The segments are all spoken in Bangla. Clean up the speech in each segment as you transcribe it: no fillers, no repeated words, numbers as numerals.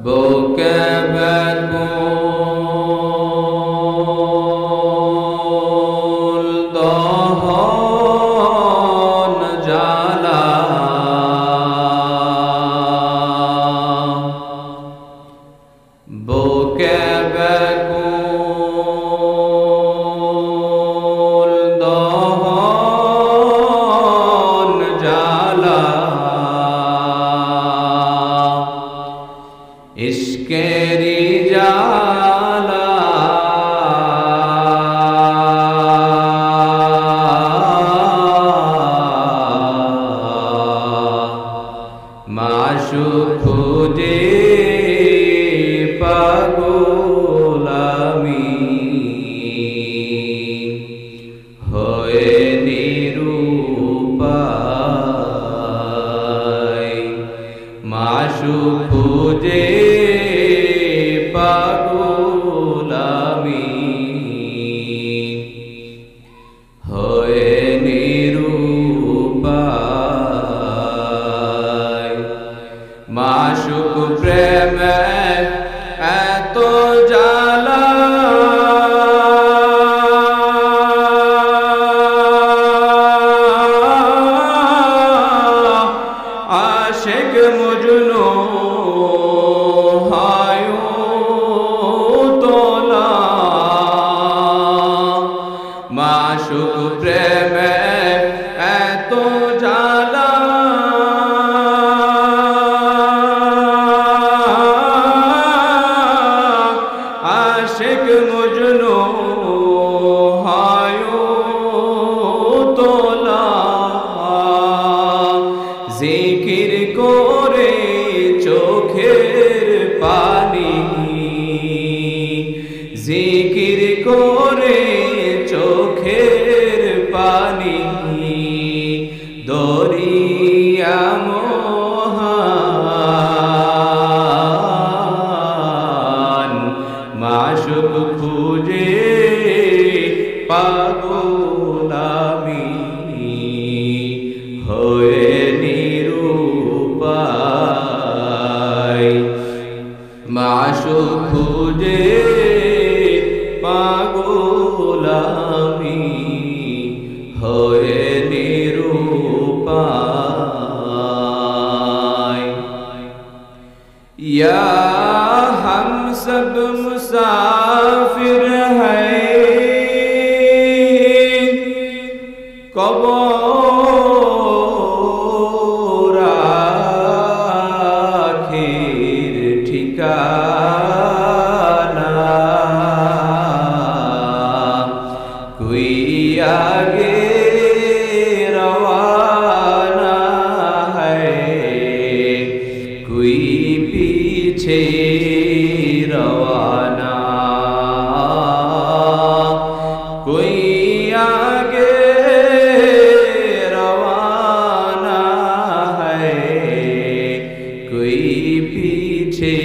বুকে ব্যাকুল দহন জ্বালা, বুকে ব্যাকুল দহন জ্বালা, ইশকেরি জ্বালা, মাশুক খুঁজে পাগল আমি, হয়ে নিরুপায়। মাশুক খুঁজে পাগল আমি, হয়ে নিরুপায়। মাশুক প্রেমে এত জ্বালা, আশিক মজনু হয় তোলা। মাশুক প্রেমে এত জ্বালা, আশিক মজনু হয় তোলা। জিকির করে চোখের পানি, জিকির করে চোখের পানি, দরিয়া মহান। মাশুক খুঁজে পাগল আমি, হয়ে নিরুপায়। মাশুক খুঁজে পাগল আমি, হয়ে নিরুপায়। या हम सब मुसाफिर हैं, कब्र आखिर ठिकाना। कोई आगे रवाना है, कोई पीछे रवाना। कोई आगे रवाना है, कोई पीछे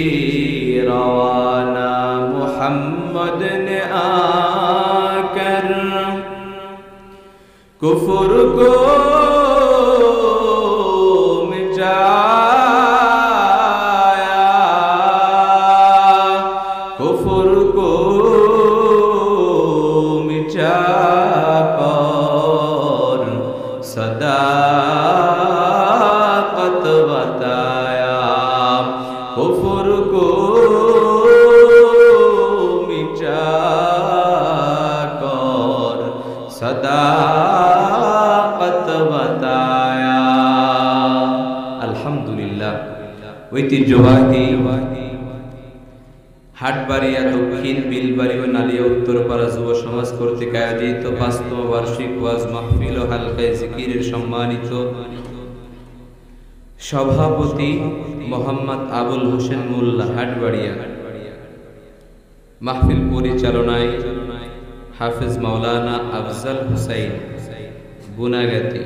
रवाना। मुहम्मद ने आकर कुफ्र को मिटाया, कुफ्र को मिटाकर सदाकत बताया। कुफ्र को मिटाकर सदाकत बताया। अल्हम्दुलिल्लाह। ঐতিহ্যবাহী হাটবাড়িয়া দক্ষিণ বিলবাড়ি ও নালিয়া উত্তরপাড়া যুব সমাজ কর্তৃক আয়োজিত ৫তম বার্ষিক ওয়াজ মাহফিল ও হালকায়ে জিকিরের সম্মানিত সভাপতি মোহাম্মদ আবুল হোসেন মোল্লা হাটবাড়িয়া, মাহফিল পরিচালনায় হাফেজ মাওলানা আফজাল হুসাইন গুনাগাতি,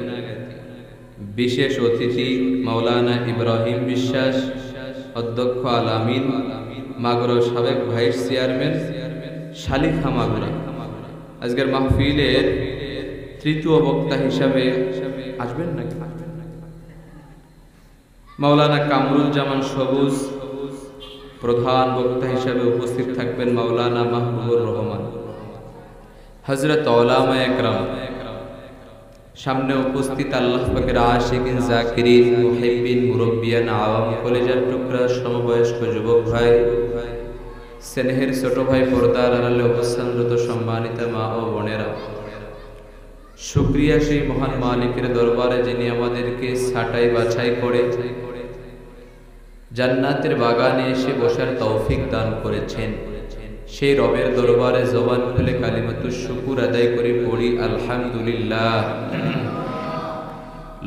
বিশেষ অতিথি মাওলানা ইব্রাহিম বিশ্বাস, অধ্যক্ষ আল আমিন, মাগুরা সাবেক ভাইস চেয়ারম্যান শালিখা মাগুরা। আজকের মাহফিলের তৃতীয় বক্তা হিসাবে আসবেন নাকি মাওলানা কামরুল জামান সবুজ, প্রধান বক্তা হিসেবে উপস্থিত থাকবেন মাওলানা মাহবুবুর রহমান, হযরত উলামায়ে একরাম, সামনে উপস্থিত আল্লাহ পাকের আশিকিন, জাকিরিন, মুহিব্বিন, মুরব্বিয়ান, আওয়াম, কলেজার টুকরা, সমবয়স্ক যুবক ভাই, স্নেহের ছোট ভাই, পর্দার আড়ালে অবস্থানরত সম্মানিত মা ও বোনেরা, শুকরিয়া সেই মহান মালিকের দরবারে যিনি আমাদেরকে ছাঁটাই বাছাই করে জান্নাতের বাগানে এসে বসার তৌফিক দান করেছেন। সেই রবের দরবারে জবান খুলে কালিমাতুশ শুকুর আদায় করে পড়ি আলহামদুলিল্লাহ।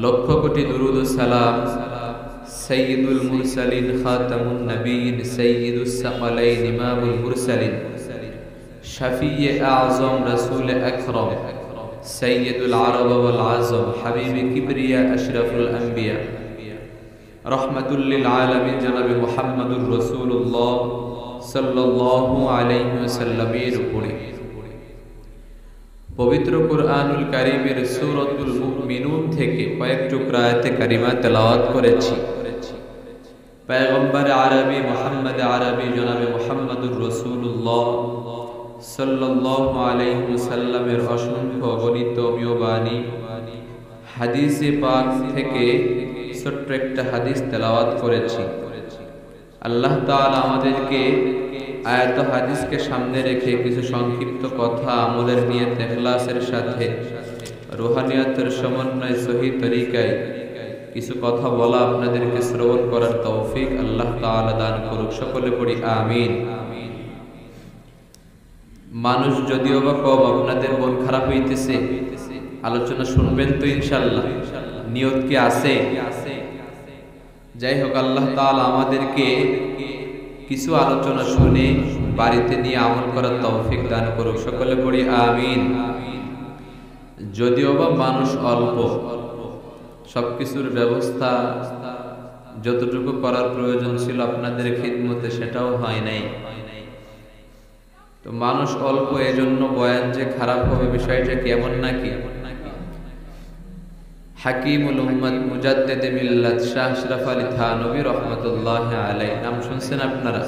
লক্ষ কোটি দুরুদ ও সালাম সাইয়্যিদুল মুরসালিন, খাতামুন নবিয়্যিন, সাইয়্যিদুস সাকালাইন, ইমামুল মুরসালিন, শাফিয়ে আযম, রাসূল আকরাম, সাইয়্যিদুল আরব ওয়াল আজম, হাবিবে কিবরিয়া, আশরাফুল আম্বিয়া, রহমাতুল লিল আলামিন জনাবে মুহাম্মদুর রাসূলুল্লাহ সাল্লাল্লাহু আলাইহি ওয়াসাল্লামের উপরে পবিত্র কুরআনুল কারীমের সূরাতুল মুমিনুন থেকে কয়েক টুকরা আয়াতে কারিমা তেলাওয়াত করেছি। পয়গম্বর আরবি মুহাম্মদ আরবি জনাবে মুহাম্মদুর রাসূলুল্লাহ সাল্লাল্লাহু আলাইহি ওয়াসাল্লামের অসংখ্য অগণিত বাণী হাদিসে পাক থেকে ছোট্ট একটা হাদিস তেলাওয়াত করেছি। আল্লাহ তাআলা আমাদেরকে আয়াত হাদিসকে সামনে রেখে কিছু সংক্ষিপ্ত কথা আমলের নিয়ত ইখলাসের সাথে রুহানিয়াতের সমন্বয়ে সহিহ তরিকায় কিছু কথা বলা আপনাদেরকে শ্রবণ করার তৌফিক আল্লাহ তাআলা দান করুক। সকলে পড়ি আমিন। মানুষ যদিও বা কম, আপনাদের মন খারাপ হইতেছে, আলোচনা শুনবেন তো ইনশাআল্লাহ? নিয়ত কি আছে? যাই হোক, আল্লাহ তাআলা আমাদেরকে কিছু আলোচনা শুনে বাড়িতে নিয়ে আমল করার তৌফিক দান করুক। সকলে পড়ি আমিন। যদিও বা মানুষ অল্প, সবকিছুর ব্যবস্থা যতটুকু করার প্রয়োজন ছিল আপনাদের খিদমতে সেটাও হয় নাই। তো মানুষ অল্প, এজন্য বয়ান যে খারাপ হবে বিষয়টা কেমন নাকি? হাকিমুল উম্মত মুজাদ্দিদে মিল্লাত শাহ আশরাফ আলী থানভী রাহমাতুল্লাহি আলাইহি, নাম শুনছেন আপনারা?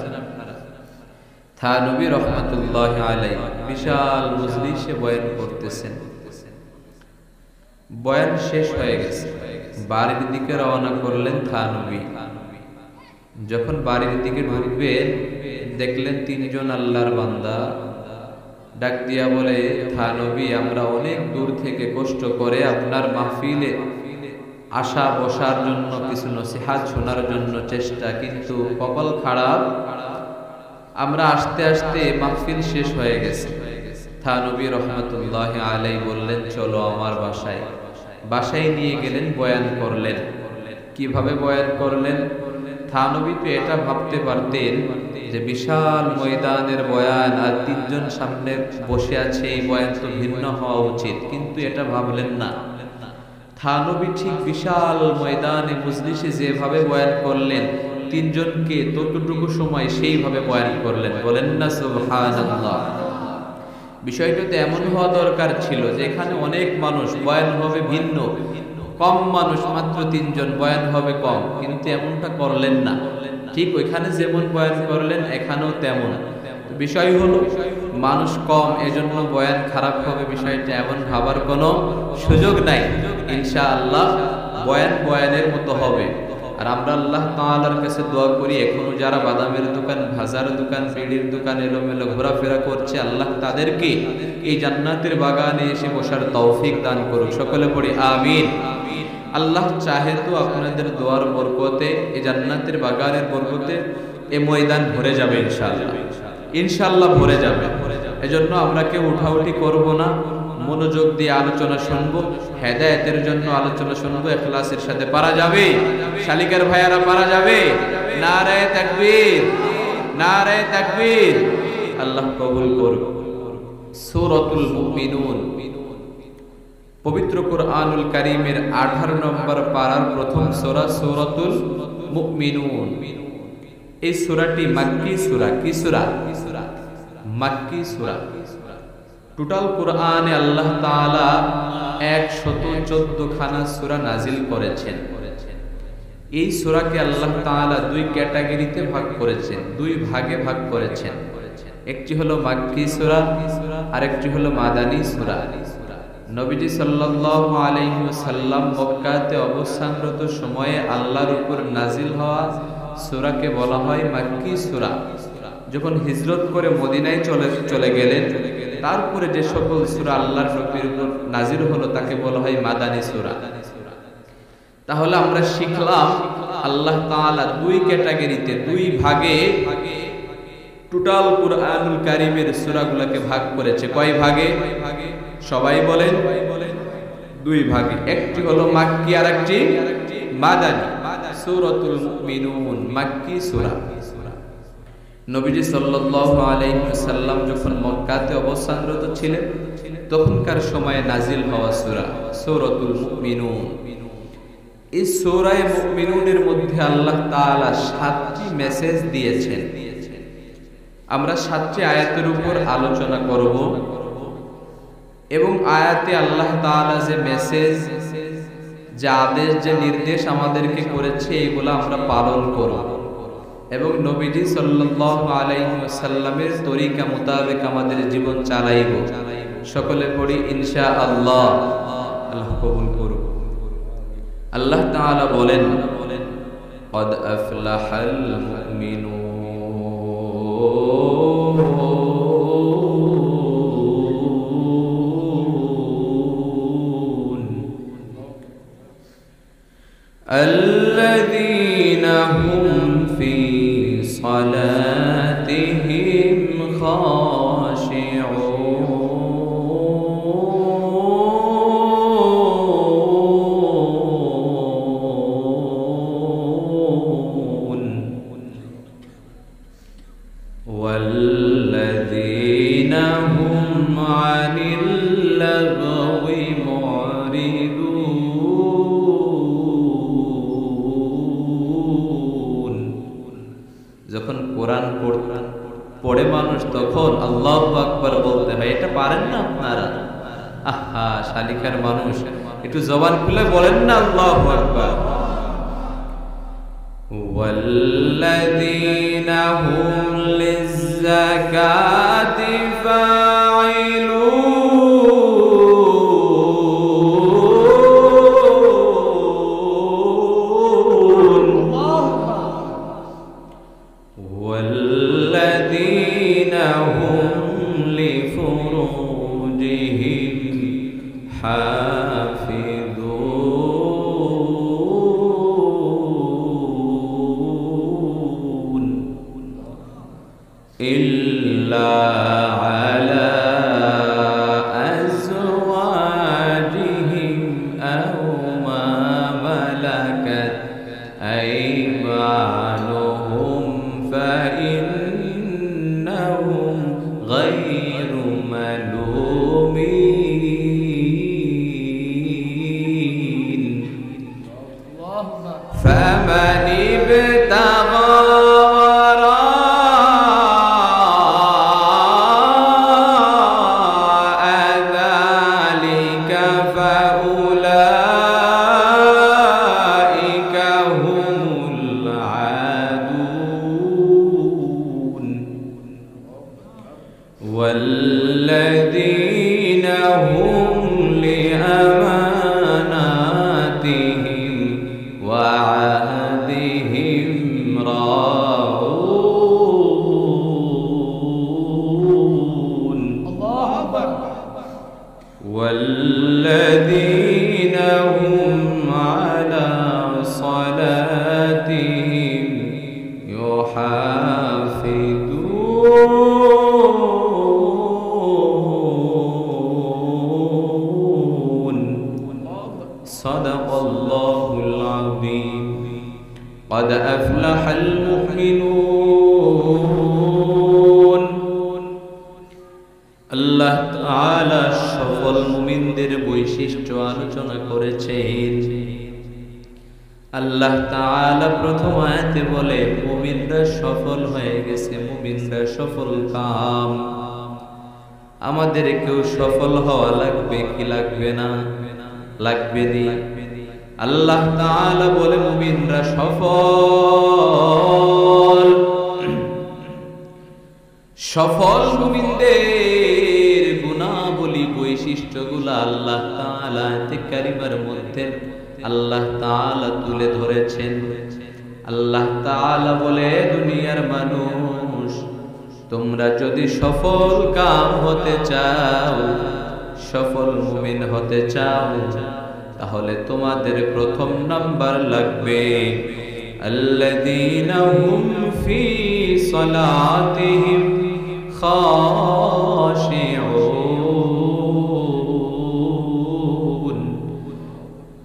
থানভী রাহমাতুল্লাহি আলাইহি বিশাল মজলিসে বয়ান করতেছেন। বয়ান শেষ হয়ে গেছে, বাড়ির দিকে রওনা করলেন থানভী। যখন বাড়ির দিকে ঢুকবেন দেখলেন তিনজন আল্লাহর বান্দা ডাক দিয়া বলে, থানভী, আমরা অনেক দূর থেকে কষ্ট করে আপনার মাহফিলে আসা বসার জন্য, কিছু নসিহত শোনার জন্য চেষ্টা, কিন্তু কপাল খারাপ, আমরা আসতে আসতে মাহফিল শেষ হয়ে গেছে। থানভী রাহমাতুল্লাহি আলাইহি বললেন, চলো আমার বাসায়। বাসায় নিয়ে গেলেন, বয়ান করলেন। কিভাবে বয়ান করলেন? থানভী তো এটা ভাবতে পারতেন যে বিশাল ময়দানের বয়ান আর তিনজন সামনে বসে আছে, এই বয়ান তো ভিন্ন হওয়া উচিত, কিন্তু এটা ভাবলেন না। থানভী ঠিক বিশাল ময়দানে মজলিসে যেভাবে বয়ান করলেন, তিনজনকে ততটুকু সময় সেইভাবে বয়ান করলেন। বলেন না সুবহানাল্লাহ। বিষয়টা তো এমন হওয়া দরকার ছিল যে এখানে অনেক মানুষ, বয়ান হবে ভিন্ন, কম মানুষ, মাত্র তিনজন, বয়ান হবে কম, কিন্তু এমনটা করলেন না। ঠিক ওইখানে যেমন বয়ান করলেন এখানেও তেমন। বিষয় হলো মানুষ কম, এজন্য বয়ান খারাপ হবে, বিষয়টা এমন ভাবার কোনো সুযোগ নাই। ইনশাআল্লাহ বয়ান বয়ানের মতো হবে। আর আমরা আল্লাহ তাআলার কাছে দোয়া করি, এখনো যারা বাদামের দোকান, ভাজার দোকান, বিড়ির দোকান এলোমেলো ঘোরাফেরা করছে, আল্লাহ তাদেরকে এই জান্নাতের বাগানে এসে বসার তৌফিক দান করুক। সকলে পড়ি আমিন। আল্লাহ চাহে তো আপনাদের দোয়ার বরকতে, এই জান্নাতের বাগানের বরকতে এই ময়দান ভরে যাবে ইনশাআল্লাহ। ইনশাআল্লাহ ভরে যাবে। এজন্য আমরা কেউ উঠাউঠি করব না, মনোযোগ দিয়ে আলোচনা শুনবো, হেদায়েতের জন্য আলোচনা শুনবো, ইখলাসের সাথে পারা যাবে। শালিকার ভাইয়ারা পারা যাবে? নারে তাকবীর, নারে তাকবীর। আল্লাহ কবুল করুক। সূরাতুল মুমিনুন, পবিত্র কুরআনুল কারীমের 18 নম্বর পারার প্রথম সূরা সূরাতুল মুমিনুন। এই সূরাটি মাক্কি সূরা। কি সূরা? মাক্কি সূরা। টোটাল কুরআনে আল্লাহ তাআলা 114 খানা সূরা নাজিল করেছেন। এই সূরাকে আল্লাহ তাআলা দুই ক্যাটাগরিতে ভাগ করেছেন, দুই ভাগে ভাগ করেছেন। একটি হলো মাক্কি সূরা, আরেকটি হলো মাদানী সূরা। নবীজি সাল্লাল্লাহু আলাইহি ওয়াসাল্লাম মক্কাতে অবস্থানরত সময়ে আল্লাহর উপর নাজিল হওয়া সূরাকে বলা হয় মাক্কি সূরা। যখন হিজরত করে মদিনায় চলে গেলেন, তারপরে যে সকল সূরা আল্লাহর নবীর উপর নাজিল হলো তাকে বলা হয় মাদানী সূরা। তাহলে আমরা শিখলাম আল্লাহ তাআলা দুই ক্যাটাগরিতে, দুই ভাগে টোটাল কুরআনুল কারীমের সূরাগুলোকে ভাগ করেছে। কয় ভাগে? সবাই বলেন, দুই ভাগে। একটি হলো মাক্কি আর একটি মাদানী। সূরাতুল মুমিনুন মাক্কি সূরা। নবীজি সাল্লাল্লাহু আলাইহি ওয়াসাল্লাম যখন মক্কাতে অবস্থানরত ছিলেন তখনকার সময়ে নাজিল হওয়া সূরা সূরাতুল মুমিনুন। এই সূরা মুমিনুনের মধ্যে আল্লাহ তাআলা 7টি মেসেজ দিয়েছেন। আমরা 7টি আয়াতের উপর আলোচনা করব এবং আয়াতে আল্লাহ তাআলা যে মেসেজ, যে আদেশ, যে নির্দেশ আমাদেরকে করেছে এগুলো আমরা পালন করব এবং নবীজি সাল্লাল্লাহু আলাইহি ওয়াসাল্লামের তরিকা মোতাবেক আমাদের জীবন চালাইব। সকলে পড়ি ইনশাআল্লাহ। আল্লাহ কবুল করুন। আল্লাহ তাআলা বলেন, قد أفلح المؤمنون الذين هم في صلاتهم خاشعون والذين هم عن اللغو معرضون। যখন কোরআন পড়ে মানুষ তখন আল্লাহু আকবার বলতে হয়। এটা পারেন না আপনারা? আহা, শালিকার মানুষ, একটু জবান খুলে বলেন না আল্লাহু আকবার। والذين هم للزكاة فاعلون والذين هم لفروجهم حافظون إلا على أزواجهم أو ما ملكت أيمانهم فإنهم غير ملومين فمن ابتغى والذين هم لأماناتهم وعهدهم راعون والذين هم على صلاتهم يحافظون صدق الله العظيم قد أفلح المؤمنون আল্লাহ তাআলা সফল মুমিনদের বৈশিষ্ট্য আলোচনা করেছেন। আল্লাহ তাআলা প্রথম আয়াতে বলে মুমিনরা সফল হয়ে গেছে, মুমিনরা সফল কাম। আমাদেরকেও সফল হওয়া লাগবে কি লাগবে না? লাগবে নি। আল্লাহ তাআলা বলে মুমিনরা সফল। সফল মুমিনদের গুণাবলী বৈশিষ্ট্যগুলো আল্লাহ তাআলা আয়াতে কারিমার মধ্যে আল্লাহ তাআলা তুলে ধরেছেন। আল্লাহ তাআলা বলে, দুনিয়ার মানুষ, তোমরা যদি সফল কাম হতে চাও, সফল মুমিন হতে চাও, তাহলে তোমাদের প্রথম নাম্বার লাগবে আল্লাযীনা হুম ফি সালাতিহিম খাশিউন।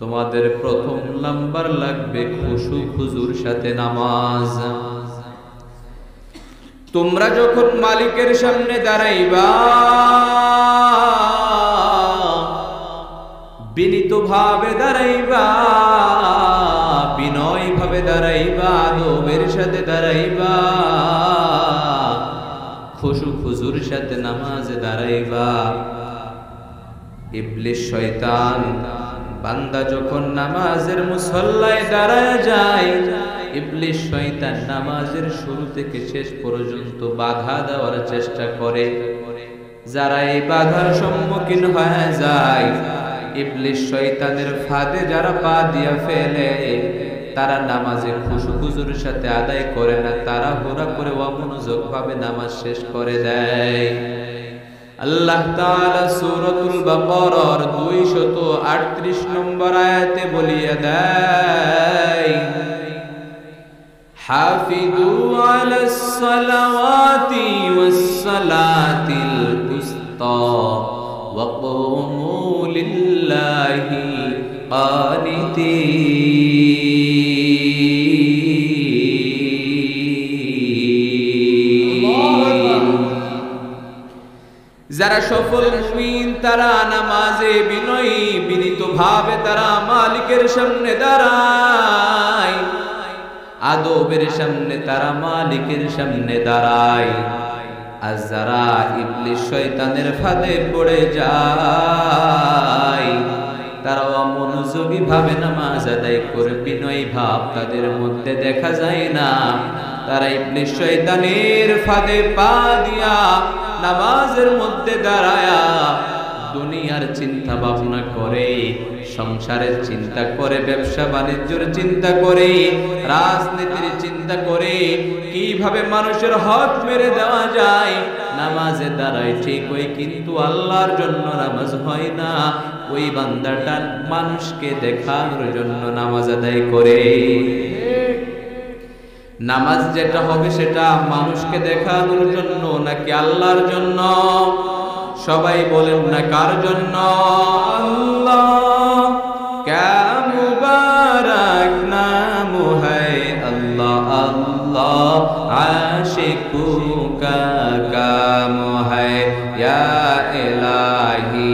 তোমাদের প্রথম নাম্বার লাগবে খুশু খুজুর সাথে নামাজ। তোমরা যখন মালিকের সামনে দাঁড়াইবা, বিনীত ভাবে দাঁড়াইবা, বিনয় ভাবে দাঁড়াইবা, আদবের সাথে দাঁড়াইবা, খুশু খুজুর সাথে নামাজে দাঁড়াইবা। ইবলিস শয়তান বান্দা যখন নামাজের মুসল্লায় দাঁড়ায় যায়, ইবলিস শয়তান নামাজের শুরু থেকে শেষ পর্যন্ত বাধা দেওয়ার চেষ্টা করে। যারা এই বাধার সম্মুখীন হয়ে যায়, ইবলিস শয়তানের ফাঁদে যারা পা দিয়া ফেলে, তারা নামাজে খুশু খুজুর সাথে আদায় করে না, তারা হুরা করে অমনোযোগ ভাবে নামাজ শেষ করে দেয়। আল্লাহ তাআলা সূরাতুল বাকারার 238 নম্বর আয়াতে বলিয়া দেয়, হাফিযু আলাস সালাওয়াতি ওয়াস সালাতিল উসতা ওয়া কুমু লিল্লাহি কানিতিন। যারা সফল মুমিন, তারা নামাজে বিনয়ী বিনীত ভাবে তারা মালিকের সামনে দাঁড়ায়, আদবের সামনে তারা মালিকের সামনে দাঁড়ায়। আর যারা ইবলিস শয়তানের ফাঁদে পড়ে যায়, তারা অমনোযোগী ভাবে নামাজ আদায় করে, বিনয়ী ভাব তাদের মধ্যে দেখা যায় না। তারা ইবলিস শয়তানের ফাঁদে পা দিয়া নামাজের মধ্যে দাঁড়ায়া দুনিয়ার চিন্তা ভাবনা করে, সংসারের চিন্তা করে, ব্যবসা বাণিজ্যের চিন্তা করে, রাজনীতির চিন্তা করে, কিভাবে মানুষের হক মেরে দেওয়া যায়। নামাজে দাঁড়ায় ঠিক ওই, কিন্তু আল্লাহর জন্য নামাজ হয় না। ওই বান্দাটা মানুষকে দেখানোর জন্য নামাজ আদায় করে। নামাজ যেটা হবে সেটা মানুষকে দেখানোর জন্য নাকি আল্লাহর জন্য? সবাই বলেন না কার জন্য? আল্লাহ ক্যা মুবারক নাম হ্যায় আল্লাহ, আল্লাহ আশিকু কা কাম হ্যায়। ইয়া ইলাহি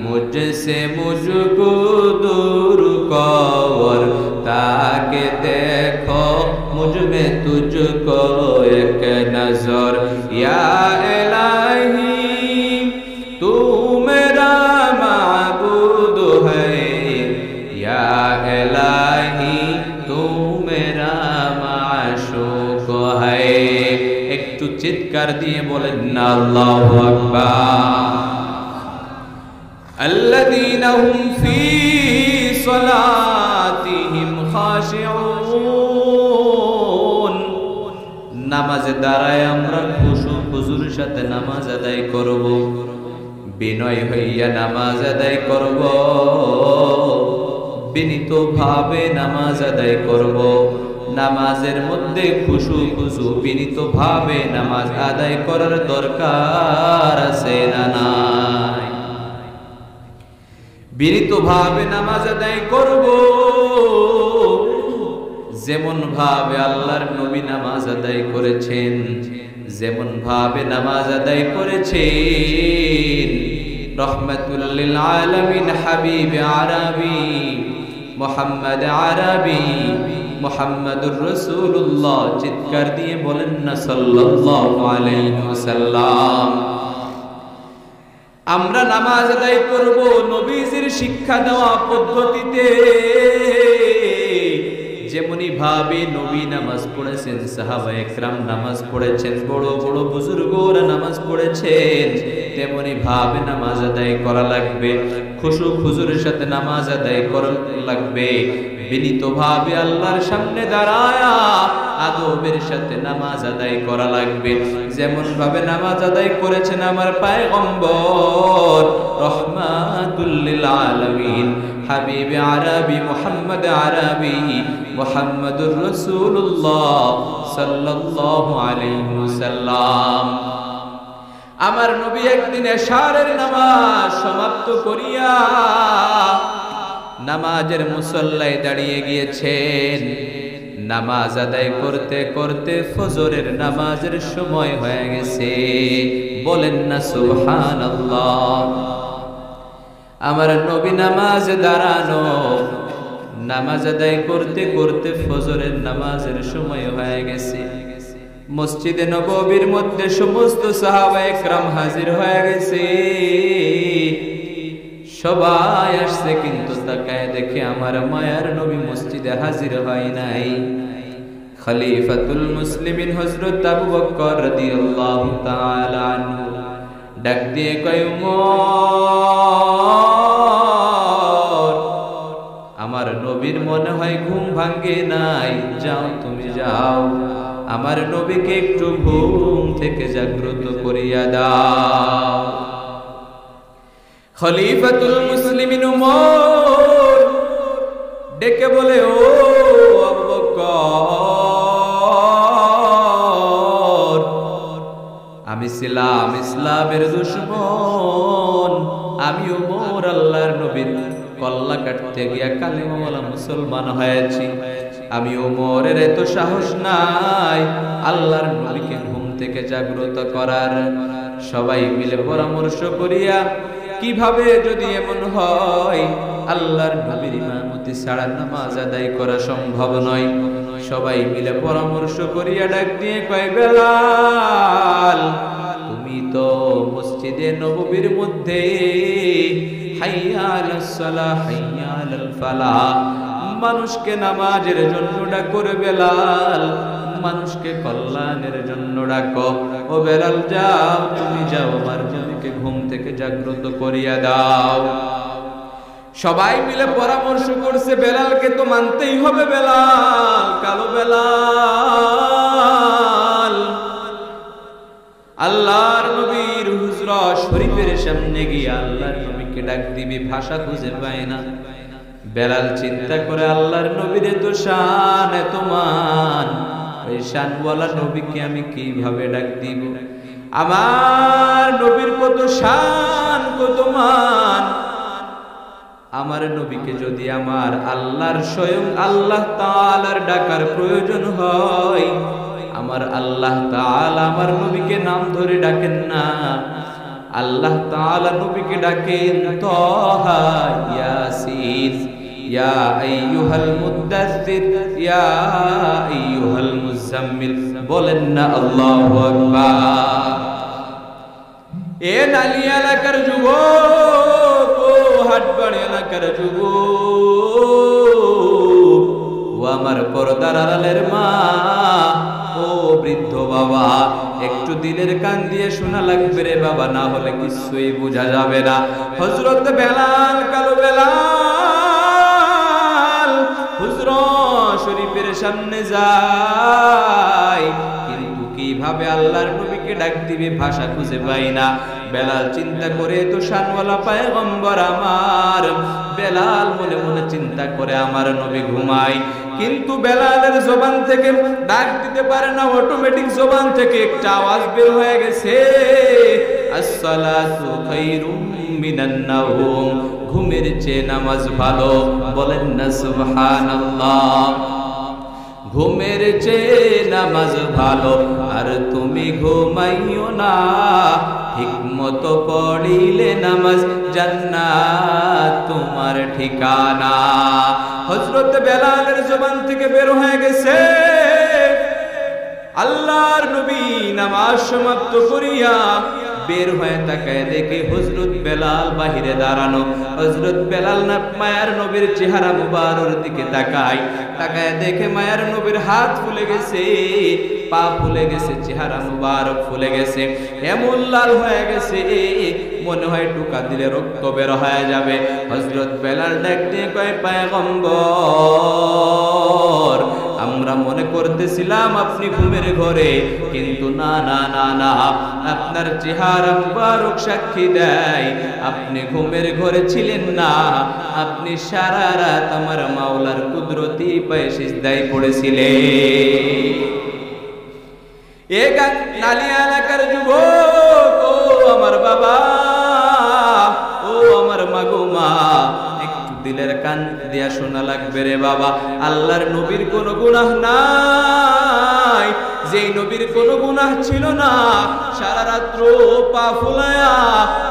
মুঝসে মুঝকো दूर কর, তাকে দেখো मुझ में तुझको एक नजर। या इलाही तू मेरा माबूद है, या इलाही तू मेरा माशूक है। একটু চিৎকার দিয়ে বলেন না আল্লাহু আকবার। الذين هم في صلاتهم خاشعون। নামাজে দাঁড়ায় আমরা খুশু খুজুর সাথে নামাজ আদায় করব, বিনয় হইয়া নামাজ আদায় করব, বিনীত ভাবে নামাজ আদায় করব। নামাজের মধ্যে খুশু খুজু বিনীত ভাবে নামাজ আদায় করার দরকার আছে না নাই? বিনীত ভাবে নামাজ আদায় করব, যেমন ভাবে আল্লাহর নবী নামাজ আদায় করেছেন, যেমন ভাবে নামাজ আদায় করেছেন রহমাতুল লিল আলামিন হাবিব আরবি মুহাম্মদ আরবি মুহাম্মদুর রাসূলুল্লাহ। চিৎকার দিয়ে বলেন না সাল্লাল্লাহু আলাইহি ওয়াসাল্লাম। আমরা নামাজ আদায় করব নবীজির শিক্ষা দেওয়া পদ্ধতিতে, যেমনি ভাবে নবী নামাজ পড়েছেন, সাহাবায়ে কেরাম নামাজ পড়েছেন, বড় বড় বুজুর্গরা নামাজ পড়েছেন, তেমনি ভাবে নামাজ আদায় করা লাগবে। খুশু হুজুরের সাথে নামাজ আদায় করা লাগবে। বিনীতভাবে আল্লাহর সামনে দাঁড়ায়া আদবের সাথে নামাজ আদায় করা লাগবে। যেমন ভাবে নামাজ আদায় করেছেন আমার পয়গম্বর রহমাতুল লিল আলামিন হাবিব আরবি মুহাম্মদ আরবি মুহাম্মদুর রাসূলুল্লাহ সাল্লাল্লাহু আলাইহি ওয়াসাল্লাম। আমার নবী একদিন এশারের নামাজ সমাপ্ত করিয়া নামাজের মুসল্লায় দাঁড়িয়ে গিয়েছেন। নামাজ আদায় করতে করতে ফজরের নামাজের সময় হয়ে গেছে। বলেন না সুবহানাল্লাহ। আমার নবী নামাজে দাঁড়ানো, নামাজ আদায় করতে করতে ফজরের নামাজের সময় হয়ে গেছে। মসজিদে নববীর মধ্যে সমস্ত সাহাবায়ে কেরাম হাজির হয়ে গেছে। সবাই আসছে, কিন্তু তাকায় দেখে আমার মায়ার নবী মসজিদে হাজির হয় নাই। খলিফাতুল মুসলিমিন হযরত আবু বকর রাদিয়াল্লাহু তাআলা আনহু ডাক দিয়ে কয়, উমর, আমার নবীর মনে হয় ঘুম ভাঙে নাই, যাও তুমি যাও, আমার নবীকে একটু ঘুম থেকে জাগ্রত করিয়া দাও। খলিফাতুল মুসলিমিন উমর ডেকে বলে, ও আবু বকর, আমি ছিলাম ইসলামের দুশমন, আমি উমর আল্লাহর নবীর কল্লা কাটতে গিয়া কালিমাওয়ালা মুসলমান হয়েছি। আমি উমরের এত সাহস নাই আল্লাহর নবীকে ঘুম থেকে জাগ্রত করার। সবাই মিলে পরামর্শ করিয়া, কিভাবে যদি এমন হয় আল্লাহর নবীর ইমামতি ছাড়া নামাজ আদায় করা সম্ভব নয়। সবাই মিলে পরামর্শ করিয়া ডাক দিয়ে কয়, বেলাল, তুমি তো মসজিদে নববীর মধ্যে হাইয়া আলাস সালাহ হাইয়া আলাল ফালাহ, মানুষকে নামাজের জন্য ডাকো রে বেলাল, মানুষকে কল্যাণের জন্য ডাকো। ও বেলাল, যাও তুমি যাও, আমার নবীকে ঘুম থেকে জাগ্রত করিয়া দাও। সবাই মিলে পরামর্শ করছে, বেলালকে তো মানতেই হবে। বেলাল, কালো বেলাল আল্লাহর নবীর হুজরা শরীফের সামনে গিয়ে আল্লাহর নবীকে ডাক দিবে, ভাষা খুঁজে পায় না। বেলাল চিন্তা করে, আল্লাহর নবীর এত শান এত মান, ওই শানওয়ালা নবীকে আমি কিভাবে ডাক দিব? আমার নবীর কত শান কত মান, আমার নবীকে যদি আমার আল্লাহর স্বয়ং আল্লাহ তাআলার ডাকার প্রয়োজন হয়, আমার আল্লাহ তাআলা আমার নবীকে নাম ধরে ডাকেন না। আল্লাহ তাআলা নবীকে ডাকেন তাহা, ইয়াসিন, ইয়া আইয়ুহাল মুদ্দাসসির, ইয়া আইয়ুহাল মুজাম্মিল। বলেন না আল্লাহু আকবার। এ নালি এলাকার যুবক, ও হাটবাড়ি এলাকার যুবক, ও আমার পর্দার আড়ালের মা, ও বৃদ্ধ বাবা, একটু দিলের কান দিয়ে শোনা লাগবে রে বাবা, না হলে কিছুই বোঝা যাবে না। হযরত বেলাল, কালো বেলাল হুজরা শরীফের সামনে যায়, কিন্তু কিভাবে আল্লাহর নবীকে ডাক দিবে ভাষা খুঁজে পাই না। বেলাল চিন্তা করে, তো শানওয়ালা পয়গম্বর আমার। বেলাল মনে মনে চিন্তা করে, আমার নবী ঘুমায়, কিন্তু বেলালের জবান থেকে ডাক দিতে পারে না, অটোমেটিক জবান থেকে একটা আওয়াজ বের হয়ে গেছে, আসসালাতু খায়রুম মিনান নাওম, ঘুমের চেয়ে নামাজ ভালো। বলেন না সুবহানাল্লাহ। ঘুমের চেয়ে নামাজ ভালো, আর তুমি ঘুমাইও না, ঠিকমতো পড়িলে নামাজ জান্নাত তোমার ঠিকানা। হযরত বেলালের জবান থেকে বের হয়ে গেছে, আল্লাহর নবী নামাজ সমাপ্ত করিয়া বের হয়ে তাকায় দেখে হযরত বেলাল বাহিরে দাঁড়ানো। হযরত বেলাল না মায়ার নবীর চেহারা মুবারকের দিকে তাকায় দেখে মায়ার নবীর হাত ফুলে গেছে, পা ফুলে গেছে, চেহারা মুবারক ফুলে গেছে, এমন লাল হয়ে গেছে মনে হয় টুকা দিলে রক্ত বের হয়ে যাবে। হযরত বেলাল ডাক দিয়ে কয়, পয়গম্বর, আমরা মনে করতেছিলাম আপনি ঘুমের ঘরে, কিন্তু না না না না, আপনার চেহারা মুবারক সাক্ষী দেয় আপনি ঘুমের ঘরে ছিলেন না, আপনি সারা রাত আমার মাওলার কুদরতি পায়ে সিজদায় পড়েছিলেন। এ নালিয়া এলাকার যুবক, ও আমার বাবা, ও আমার মাগো মা, একটু দিলের কান দিয়া শোনা লাগবে রে বাবা। আল্লাহর নবীর কোনো গুনাহ নাই, যেই নবীর কোনো গুনাহ ছিল না, সারা রাত্র পা ফুলায়া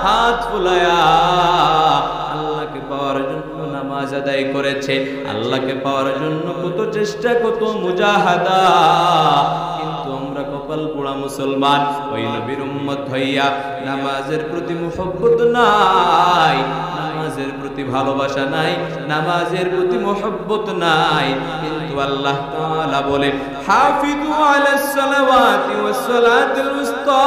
হাত ফুলায়া আল্লাহকে পাওয়ার জন্য নামাজ আদায় করেছে। আল্লাহকে পাওয়ার জন্য কত চেষ্টা, কত মুজাহাদা, কিন্তু আমরা কপাল পোড়া মুসলমান, ওই নবীর উম্মত হইয়া নামাজের প্রতি মুহব্বত নাই, নামাজের প্রতি ভালোবাসা নাই, নামাজের প্রতি মুহব্বত নাই। কিন্তু আল্লাহ তাআলা বলেন, হাফিজু আলাস সালাওয়াতি ওয়াস সালাতিল উসতা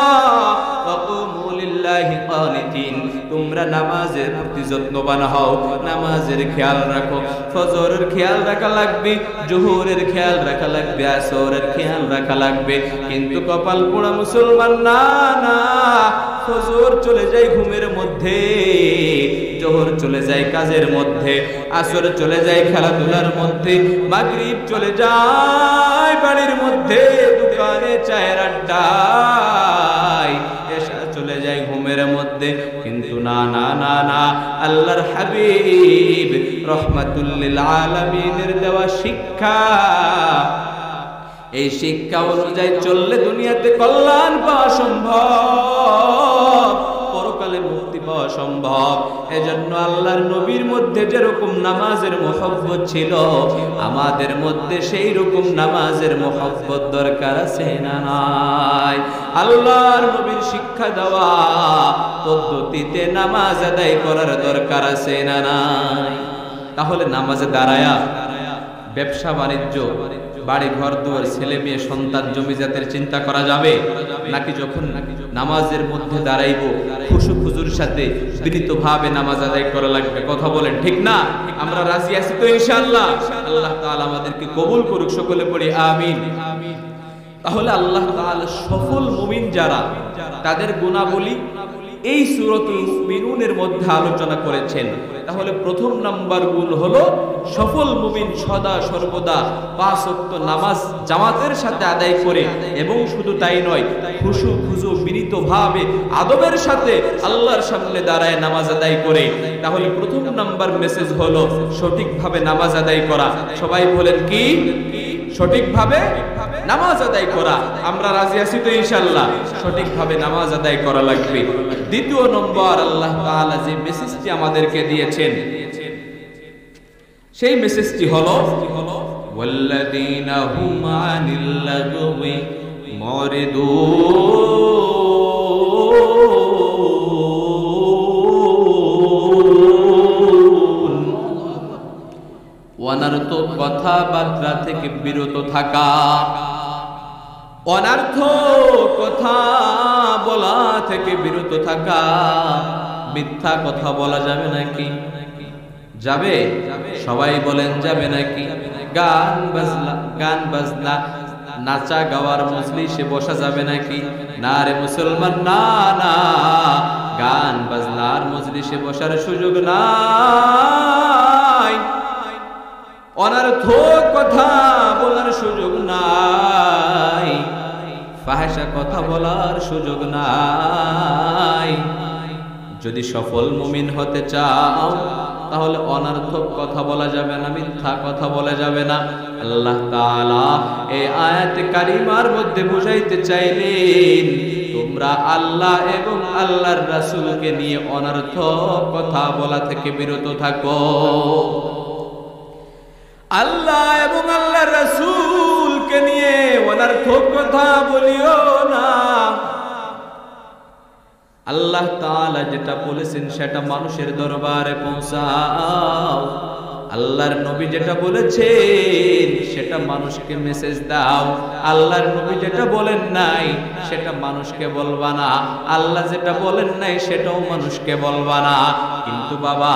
ওয়া কুমু লিল্লাহি কানিতিন, তোমরা নামাজের প্রতি যত্নবান হও, নামাজের খেয়াল রাখো। ফজরের খেয়াল রাখা লাগবে, জোহরের খেয়াল রাখা লাগবে, আসরের খেয়াল রাখা লাগবে। কিন্তু কপাল পোড়া মুসলমান, না না, ফজর চলে যায় ঘুমের মধ্যে, জোহর চলে যায় কাজের মধ্যে, আসর চলে যায় খেলাধুলার মধ্যে, মাগরিব চলে যায় বাড়ির মধ্যে, দোকানে চায়ের আড্ডায়, এশা চলে যায় ঘুমের মধ্যে। কিন্তু না না না না, আল্লাহর হাবিব রহমাতুল লিল আলামিনের দেওয়া শিক্ষা, এই শিক্ষা অনুযায়ী চললে দুনিয়াতে কল্যাণ পাওয়া সম্ভব, পরকালে মুক্তি পাওয়া সম্ভব। এজন্য আল্লাহর নবীর মধ্যে যেরকম নামাজের মুহব্বত ছিল, আমাদের মধ্যে সেই রকম নামাজের মুহব্বত দরকার আছে না নাই? আল্লাহর নবীর শিক্ষা দেওয়া পদ্ধতিতে নামাজ আদায় করার দরকার আছে না নাই? তাহলে নামাজে দাঁড়ায়া ব্যবসা বাণিজ্য, বাড়ি ঘর দুয়ার, ছেলে মেয়ে, সন্তান, জমি জাতের চিন্তা করা যাবে নাকি যখন নামাজের মধ্যে দাঁড়াইবো খুশু খুজুর সাথে বিনীতভাবে নামাজ আদায় করা লাগবে? কথা বলেন ঠিক না? আমরা রাজি আছি তো ইনশাআল্লাহ? আল্লাহ তাআলা আমাদেরকে কবুল করুক, সকলে পড়ি আমিন। তাহলে আল্লাহ তাআলা সফল মুমিন যারা, তাদের গুণাবলী এই সূরাতুল মুমিনুনের মধ্যে আলোচনা করেছেন। তাহলে প্রথম নাম্বার গুণ হলো সফল মুমিন সদা সর্বদা 5 ওয়াক্ত নামাজ জামাতের সাথে আদায় করে, এবং শুধু তাই নয়, খুশু খুজু বিনীতভাবে আদবের সাথে আল্লাহর সামনে দাঁড়ায় নামাজ আদায় করে। তাহলে প্রথম নাম্বার মেসেজ হলো সঠিকভাবে নামাজ আদায় করা। সবাই বলেন কি? সঠিকভাবে নামাজ আদায় করা। আমরা রাজি আছি তো ইনশাআল্লাহ? সঠিকভাবে নামাজ আদায় করা লাগবে। দ্বিতীয় নম্বর, আল্লাহ তাআলা যে মেসেজটি আমাদেরকে দিয়েছেন, সেই মেসেজটি হলো ওয়াল্লাযীনা হুম আনিল লাগwi মুরিদুন, অনর্থক কথাবার্তা থেকে বিরত থাকা। অনর্থক কথা বলা থেকে বিরত থাকা। মিথ্যা কথা বলা যাবে নাকি? যাবে? সবাই বলেন যাবে নাকি? গান বাজনা নাচা গাওয়ার মজলিসে বসা যাবে নাকি? না রে মুসলমান, না না, গান বাজনার মজলিসে বসার সুযোগ নাই, অনর্থক কথা বলার সুযোগ নাই, ফাহিশা কথা বলার সুযোগ নাই। যদি সফল মুমিন হতে চাও, তাহলে অনর্থক কথা বলা যাবে না, মিথ্যা কথা বলা যাবে না। আল্লাহ তাআলা এই আয়াতে কারিমার মধ্যে বুঝাইতে চাইলেন, তোমরা আল্লাহ এবং আল্লাহর রাসূলকে নিয়ে অনর্থক কথা বলা থেকে বিরত থাকো। আল্লাহ এবং আল্লাহর রাসূলকে নিয়ে অনর্থক কথা বলিও না। আল্লাহ তাআলা যেটা বলেছেন সেটা মানুষের দরবারে পৌঁছাও। আল্লাহর নবী যেটা বলেছেন সেটা মানুষকে মেসেজ দাও। আল্লাহর নবী যেটা বলেন নাই সেটা মানুষকে বলবা না, আল্লাহ যেটা বলেন নাই সেটাও মানুষকে বলবা না। কিন্তু বাবা,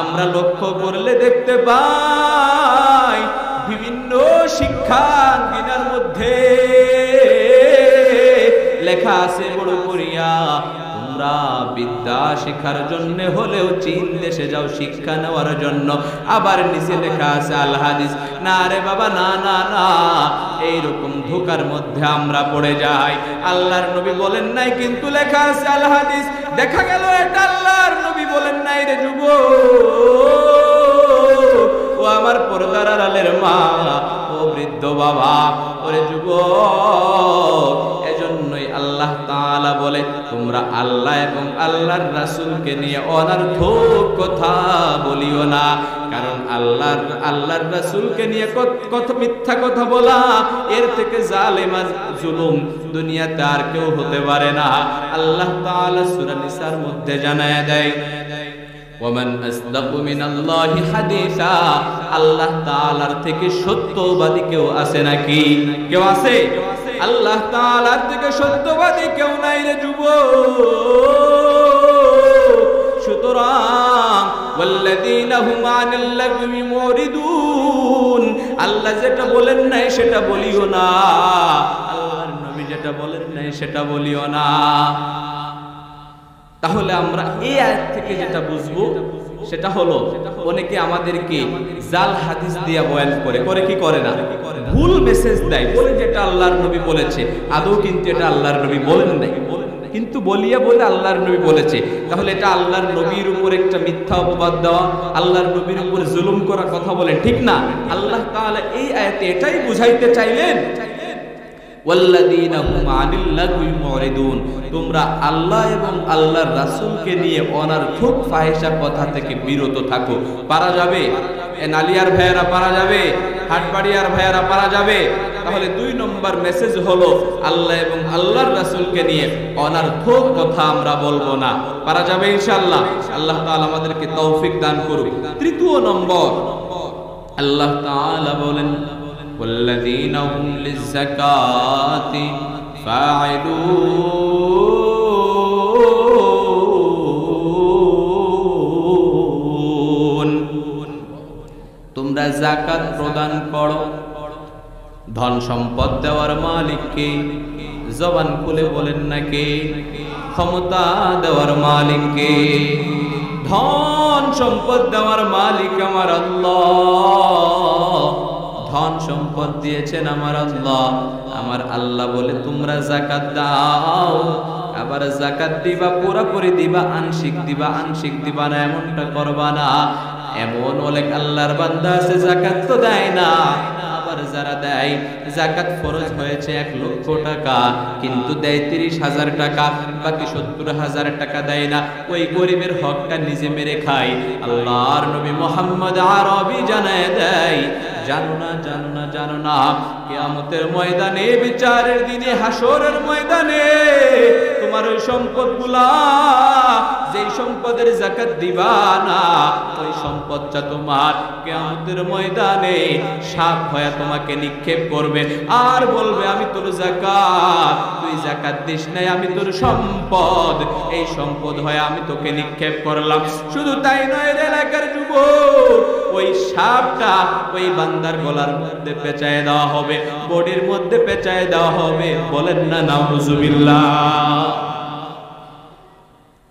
আমরা লক্ষ্য করলে দেখতে পাই বিভিন্ন শিক্ষাঙ্গিনার মধ্যে লেখা আছে বড় করিয়া, তোমরা বিদ্যা শিক্ষার জন্য হলেও চীন দেশে যাও শিক্ষা নেওয়ার জন্য। আবার নিচে লেখা আছে আল হাদিস। না রে বাবা, না না না, এইরকম ধোঁকার মধ্যে আমরা পড়ে যাই। আল্লাহর নবী বলেন নাই কিন্তু লেখা আছে আল হাদিস। দেখা গেল এটা আল্লাহর নবী বলেন নাই রে যুবক, ও আমার পর্দার আড়ালের মা, ও বৃদ্ধ বাবা, ওরে যুবক। এজন্যই আল্লাহ তাআলা বলে তোমরা আল্লাহ এবং আল্লাহর রাসূলকে নিয়ে অনর্থক কথা বলিও না। কারণ আল্লাহর রাসূলকে নিয়ে কত মিথ্যা কথা বলা, এর থেকে জালেম আর জুলুম দুনিয়াতে আর কেউ হতে পারে না। আল্লাহ তাআলা সূরা নিসার মধ্যে জানায় দেয়, ওয়ামান আসদাকু মিনাল্লাহি হাদিসা, আল্লাহ তাআলার থেকে সত্যবাদী কেউ আছে নাকি? কেউ আছে? আল্লাহ তাআলার থেকে সত্যবাদী কেউ নাই রে যুবক। সুতরাং ওয়াল্লাযীনা হুম আনিল লাগবি মুরিদুন, আল্লাহ যেটা বলেন নাই সেটা বলিও না, আল্লাহর নবী যেটা বলেন নাই সেটা বলিও না। তাহলে আমরা এই আয়াত থেকে যেটা বুঝবো সেটা হলো, অনেকে আমাদেরকে জাল হাদিস দিয়া বয়ান করে কি করে না, ভুল মেসেজ দেয়, বলে যেটা আল্লাহর নবী বলেছে, আদৌ কিন্তু এটা আল্লাহর নবী বলেন নাই, কিন্তু বলিয়া বলে আল্লাহর নবী বলেছে। তাহলে এটা আল্লাহর নবীর উপর একটা মিথ্যা অপবাদ দেওয়া, আল্লাহর নবীর উপর জুলুম করা কথা বলেন, ঠিক না? আল্লাহ তাআলা এই আয়াতে এটাই বুঝাইতে চাইলেন, ওয়াল্লাযীনা হুম আনিল লাগবি মুরিদুন, তোমরা আল্লাহ এবং আল্লাহর রাসূলকে নিয়ে অনর্থক ফাহিশা কথা থেকে বিরত থাকো। পারা যাবে? নালিয়ার ভাইয়েরা পারা যাবে? হাটবাড়িয়ার ভাইয়েরা পারা যাবে? তাহলে 2 নম্বর মেসেজ হলো আল্লাহ এবং আল্লাহর রাসূলকে নিয়ে অনর্থক কথা আমরা বলবো না। পারা যাবে ইনশাআল্লাহ? আল্লাহ তাআলা আমাদেরকে তৌফিক দান করুন। 3 নম্বর, আল্লাহ তাআলা বলেন والذين هم للزكاة فاعلون, তোমরা যাকাত প্রদান করো। ধন সম্পদ দেওয়ার মালিক কে? জবান খুলে বলেন না কে? ক্ষমতা দেওয়ার মালিক কে? ধন সম্পদ দেওয়ার মালিক আমার আল্লাহ। ধন সম্পদ দিয়েছেন আমার আল্লাহ। আমার আল্লাহ বলে তোমরা যাকাত দাও। আবার যাকাত দিবা পুরোপুরি দিবা, আংশিক দিবা না, এমনটা করবা না। এমন অনেক আল্লাহর বান্দা আছে যাকাত তো দেয় না, আবার যারা দেয়, যাকাত ফরজ হয়েছে 1 লক্ষ টাকা, কিন্তু দেয় 30,000 টাকা, বাকি 70,000 টাকা দেয় না। ওই গরিবের হকটা নিজে মেরে খায়। আল্লাহর নবী মুহাম্মদ আরবি জানায় দেয়, জানো না কিয়ামতের ময়দানে, বিচারের দিনে, হাসরের ময়দানে তোমার ওই সম্পদগুলা, যেই সম্পদের যাকাত দিবা না, ওই সম্পদটা তোমার কিয়ামতের ময়দানে সাপ হয়ে তোমাকে নিক্ষেপ করবে আর বলবে আমি তোর যাকাত, তুই যাকাত দিস নাই, আমি তোর সম্পদ, এই সম্পদ হয়ে আমি তোকে নিক্ষেপ করলাম। শুধু তাই নয় রে এলাকার যুবক, ওই সাপটা ওই বান্দার গলার মধ্যে পেঁচায় দেওয়া হবে, বডির মধ্যে পেঁচায় দেওয়া হবে। বলেন না নাউজুবিল্লাহ।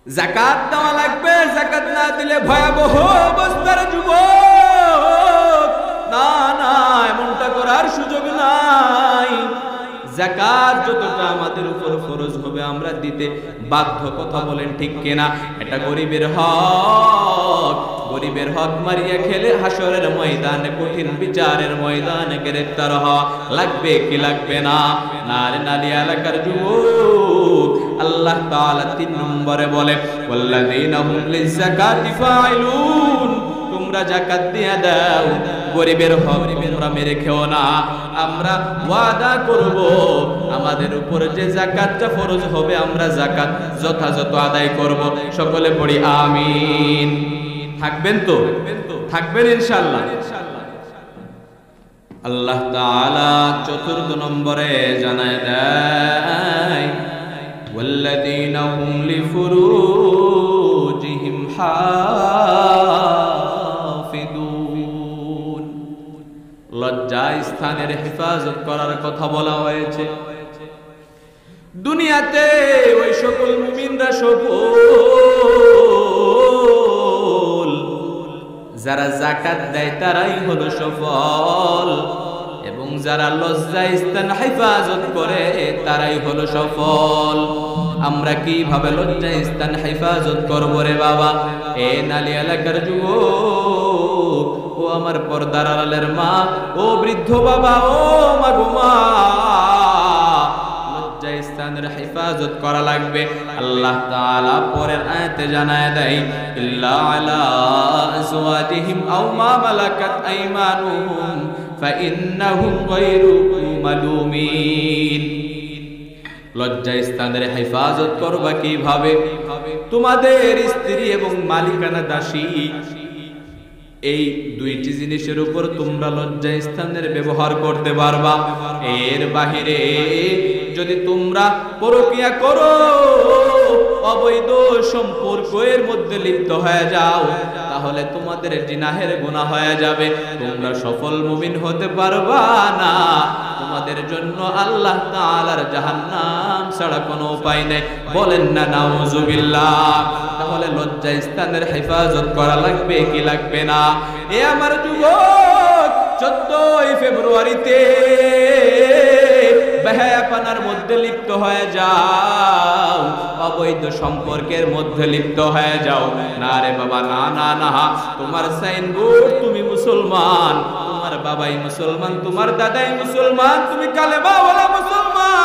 যাকাত দেওয়া লাগবে, যাকাত না দিলে ভয়াবহ অবস্থার যুবক। না না, এমনটা করার সুযোগ নাই। যাকাত যতটা আমাদের উপর ফরজ হবে আমরা দিতে বাধ্য। কথা বলেন ঠিক কিনা? এটা গরিবের হক। গরিবের হক মারিয়া খেলে হাসরের ময়দানে, কঠিন বিচারের ময়দানে গ্রেফতার হওয়া লাগবে কি লাগবে না? নারে নারী এলাকার যুবক, আল্লাহ তাআলা 3 নম্বরে বলে ওয়াল্লাযীনা হুম লিযাকাতি ফাইলুন, তোমরা যাকাত দিয়ে দাও। গরিবের হক তোমরা মেরে খেও না। আমরা ওয়াদা করব আমাদের উপর যে যাকাতটা ফরজ হবে আমরা যাকাত যথাযথ আদায় করব। সকলে পড়ি আমিন। থাকবেন তো? থাকবেন ইনশাআল্লাহ। আল্লাহ তাআলা চতুর্থ নম্বরে জানায় দেয় ওয়াল্লাযীনা হুম লিফুরুজিহিম হাফিদুন। লজ্জা স্থানের হেফাজত করার কথা বলা হয়েছে। দুনিয়াতে ওই সকল মুমিনরা সফল যারা যাকাত দেয় তারাই হলো সফল, এবং যারা লজ্জা স্থান হেফাজত করে তারাই হলো সফল। আমরা কিভাবে লজ্জা স্থান হেফাজত করব রে বাবা? এ নালী এলাকার যুবক, ও আমার পর্দার আড়ালের মা, ও বৃদ্ধ বাবা, ও মা গো মা, লজ্জা স্থানের হেফাজত করা লাগবে। আল্লাহ তাআলা পরের আয়াতে জানায় দেয় ইল্লা আলা আজওয়াজিহিম আও মা মালাকাত আইমানুহুম ফাইন্নাহুম গায়রু মালুমিন। লজ্জা স্থানের হেফাজত করবা কিভাবে? তোমাদের স্ত্রী এবং মালিকানা দাসী এই দুইটি জিনিসের উপর তোমরা লজ্জা স্থানের ব্যবহার করতে পারবা। এর বাহিরে যদি তোমরা পরকিয়া করো, অবৈধ সম্পর্কের মধ্যে লিপ্ত হয়ে যাও, তাহলে তোমাদের জিনাহের গুনাহ হয়ে যাবে, তোমরা সফল মুমিন হতে পারবা না। তোমাদের জন্য আল্লাহ তাআলার জাহান্নাম ছাড়া কোনো উপায় নেই। বলেন না নাউজুবিল্লাহ। তাহলে লজ্জা স্থানের হেফাজত করা লাগবে কি লাগবে না? এ আমার যুবক, 14 ফেব্রুয়ারিতে বেহায়াপনার মধ্যে লিপ্ত হয়ে যাও, অবৈধ সম্পর্কের মধ্যে লিপ্ত হয়ে যাও না রে বাবা, না না না। তোমার সাইনবোর্ড তুমি মুসলমান, তোমার বাবাই মুসলমান, তোমার দাদাই মুসলমান, তুমি কালেমাওয়ালা মুসলমান।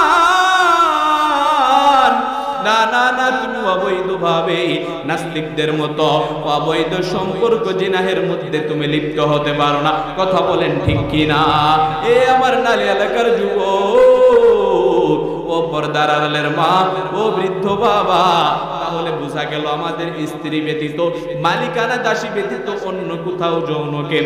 না না না, তুমি অবৈধভাবে নাস্তিকদের মতো অবৈধ সম্পর্ক জিনাহের মধ্যে তুমি লিপ্ত হতে পারো না। কথা বলেন ঠিক কি না? এ আমার নালী এলাকার যুবক, ও পর্দার আড়ালের মা, ও বৃদ্ধ বাবা, তাহলে বোঝা গেল আমাদের স্ত্রী ব্যতীত, মালিকানা দাসী ব্যতীত অন্য কোথাও যৌনকে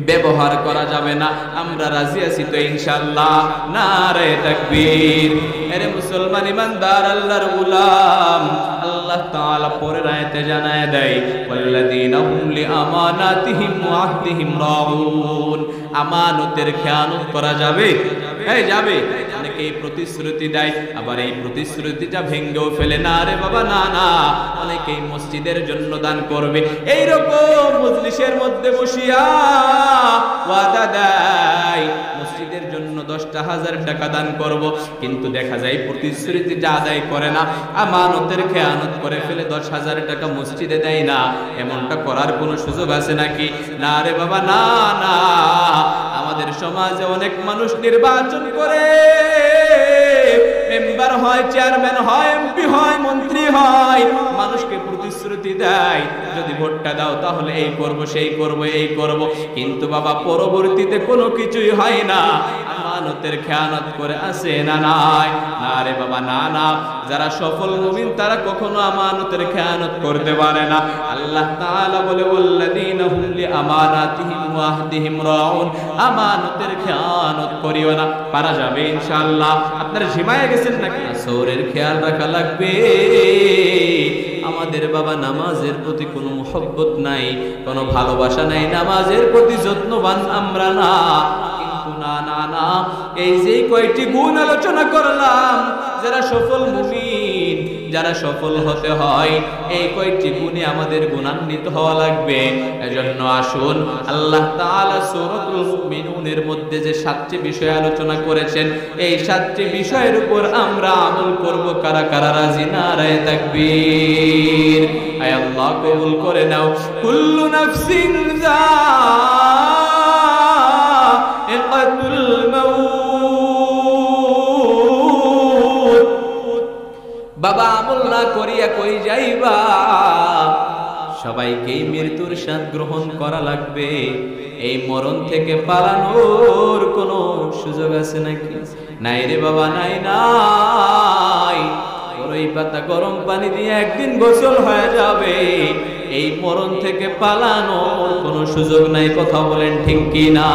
ব্যবহার করা যাবে না। আমরা রাজি আছি তো ইনশাআল্লাহ? নারে তাকবীর। আরে মুসলমান ইমানদার আল্লাহর গোলাম, আল্লাহ তাআলা পরের আয়াতে জানায় দেয় ওয়াল্লাযীনা হুম লিআমানাতিহিম ওয়া আহদিহিম রাউন। আমানতের খেয়ানত করা যাবে? এই যাবে। অনেকে এই প্রতিশ্রুতি দেয়, আবার এই প্রতিশ্রুতিটা ভেঙ্গেও ফেলে। না রে বাবা, না না। অনেকেই মসজিদের জন্য দান করবে, এইরকম মজলিসের মধ্যে বসিয়া ওয়াদা দেয় মসজিদের জন্য 10,000 টাকা দান করব, কিন্তু দেখা যায় প্রতিশ্রুতিটা আদায় করে না, আমানতের খেয়ানত করে ফেলে 10,000 টাকা মসজিদে দেয় না। এমনটা করার কোনো সুযোগ আছে নাকি? না রে বাবা, না না। আমাদের সমাজে অনেক মানুষ নির্বাচন করে, মেম্বার হয়, চেয়ারম্যান হয়, এমপি হয়, মন্ত্রী হয়, মানুষকে প্রতিশ্রুতি দেয় যদি ভোটটা দাও তাহলে এই করব, সেই করব, এই করব, কিন্তু বাবা পরবর্তীতে কোনো কিছুই হয় না। আমানতের খেয়ানত করে আসে না নাই? না রে বাবা, না না। যারা সফল মুমিন তারা কখনো আমানতের খেয়ানত করতে পারে না। আল্লাহ তাআলা বলে ওয়াল্লাযীনা হুম লিআমানাতিহিম ওয়া আহদিহিম রাউন। আমানতের খেয়ানত করিও না। পারা যাবে ইনশাআল্লাহ? আপনারা ঝিমায়ে গেছেন নাকি? আসরের খেয়াল রাখা লাগবে। আমাদের বাবা নামাজের প্রতি কোনো মুহাব্বত নাই, কোনো ভালোবাসা নাই, নামাজের প্রতি যত্নবান আমরা না। কিন্তু না না না, এই যে কয়টি গুণ আলোচনা করলাম, যারা সফল মুমিন, যারা সফল হতে হয়, এই কয়টি গুণে আমাদের গুণান্বিত হওয়া লাগবে। এজন্য আসুন, আল্লাহ তাআলা সূরাতুল মুমিনুনের মধ্যে যে 7টি বিষয় আলোচনা করেছেন, এই 7টি বিষয়ের উপর আমরা আমল করব। কারা কারা রাজি? নারায়ে তাকবীর। আয় আল্লাহ কবুল করে নাও। কুল্লু নাফসিন যায়িকাতুল মাউত। বাবা আমল না করিয়া কই যাইবা? সবাইকেই মৃত্যুর স্বাদ গ্রহণ করা লাগবে। এই মরণ থেকে পালানোর কোনো সুযোগ আছে নাকি? নাই রে বাবা, নাই নাই। বড়ই পাতা গরম পানি দিয়ে একদিন গোসল হয়ে যাবে, এই মরণ থেকে পালানোর কোনো সুযোগ নাই। কথা বলেন ঠিক কি না?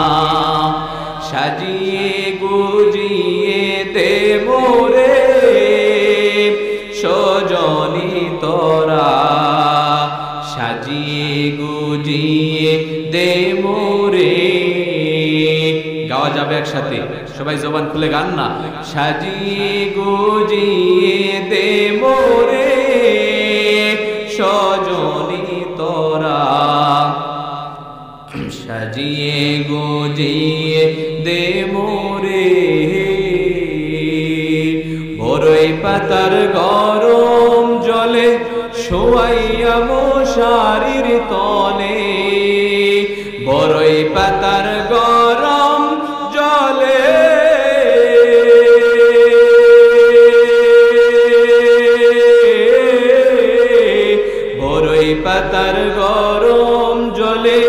সাজিয়ে গুজিয়ে দে মোরে সজনী তোরা, সাজিয়ে গুজিয়ে দে মোরে। গাওয়া যাবে একসাথে, সবাই জবান খুলে গান না। সাজিয়ে গুজিয়ে দে মোরে সজনী তোরা, সাজিয়ে গুজিয়ে দে মোরে। বড়ই পাতার গরম জলে শোয়াইয়া মশারির তলে, বড়ই পাতার গরম জলে বড়ই পাতার গরম জলে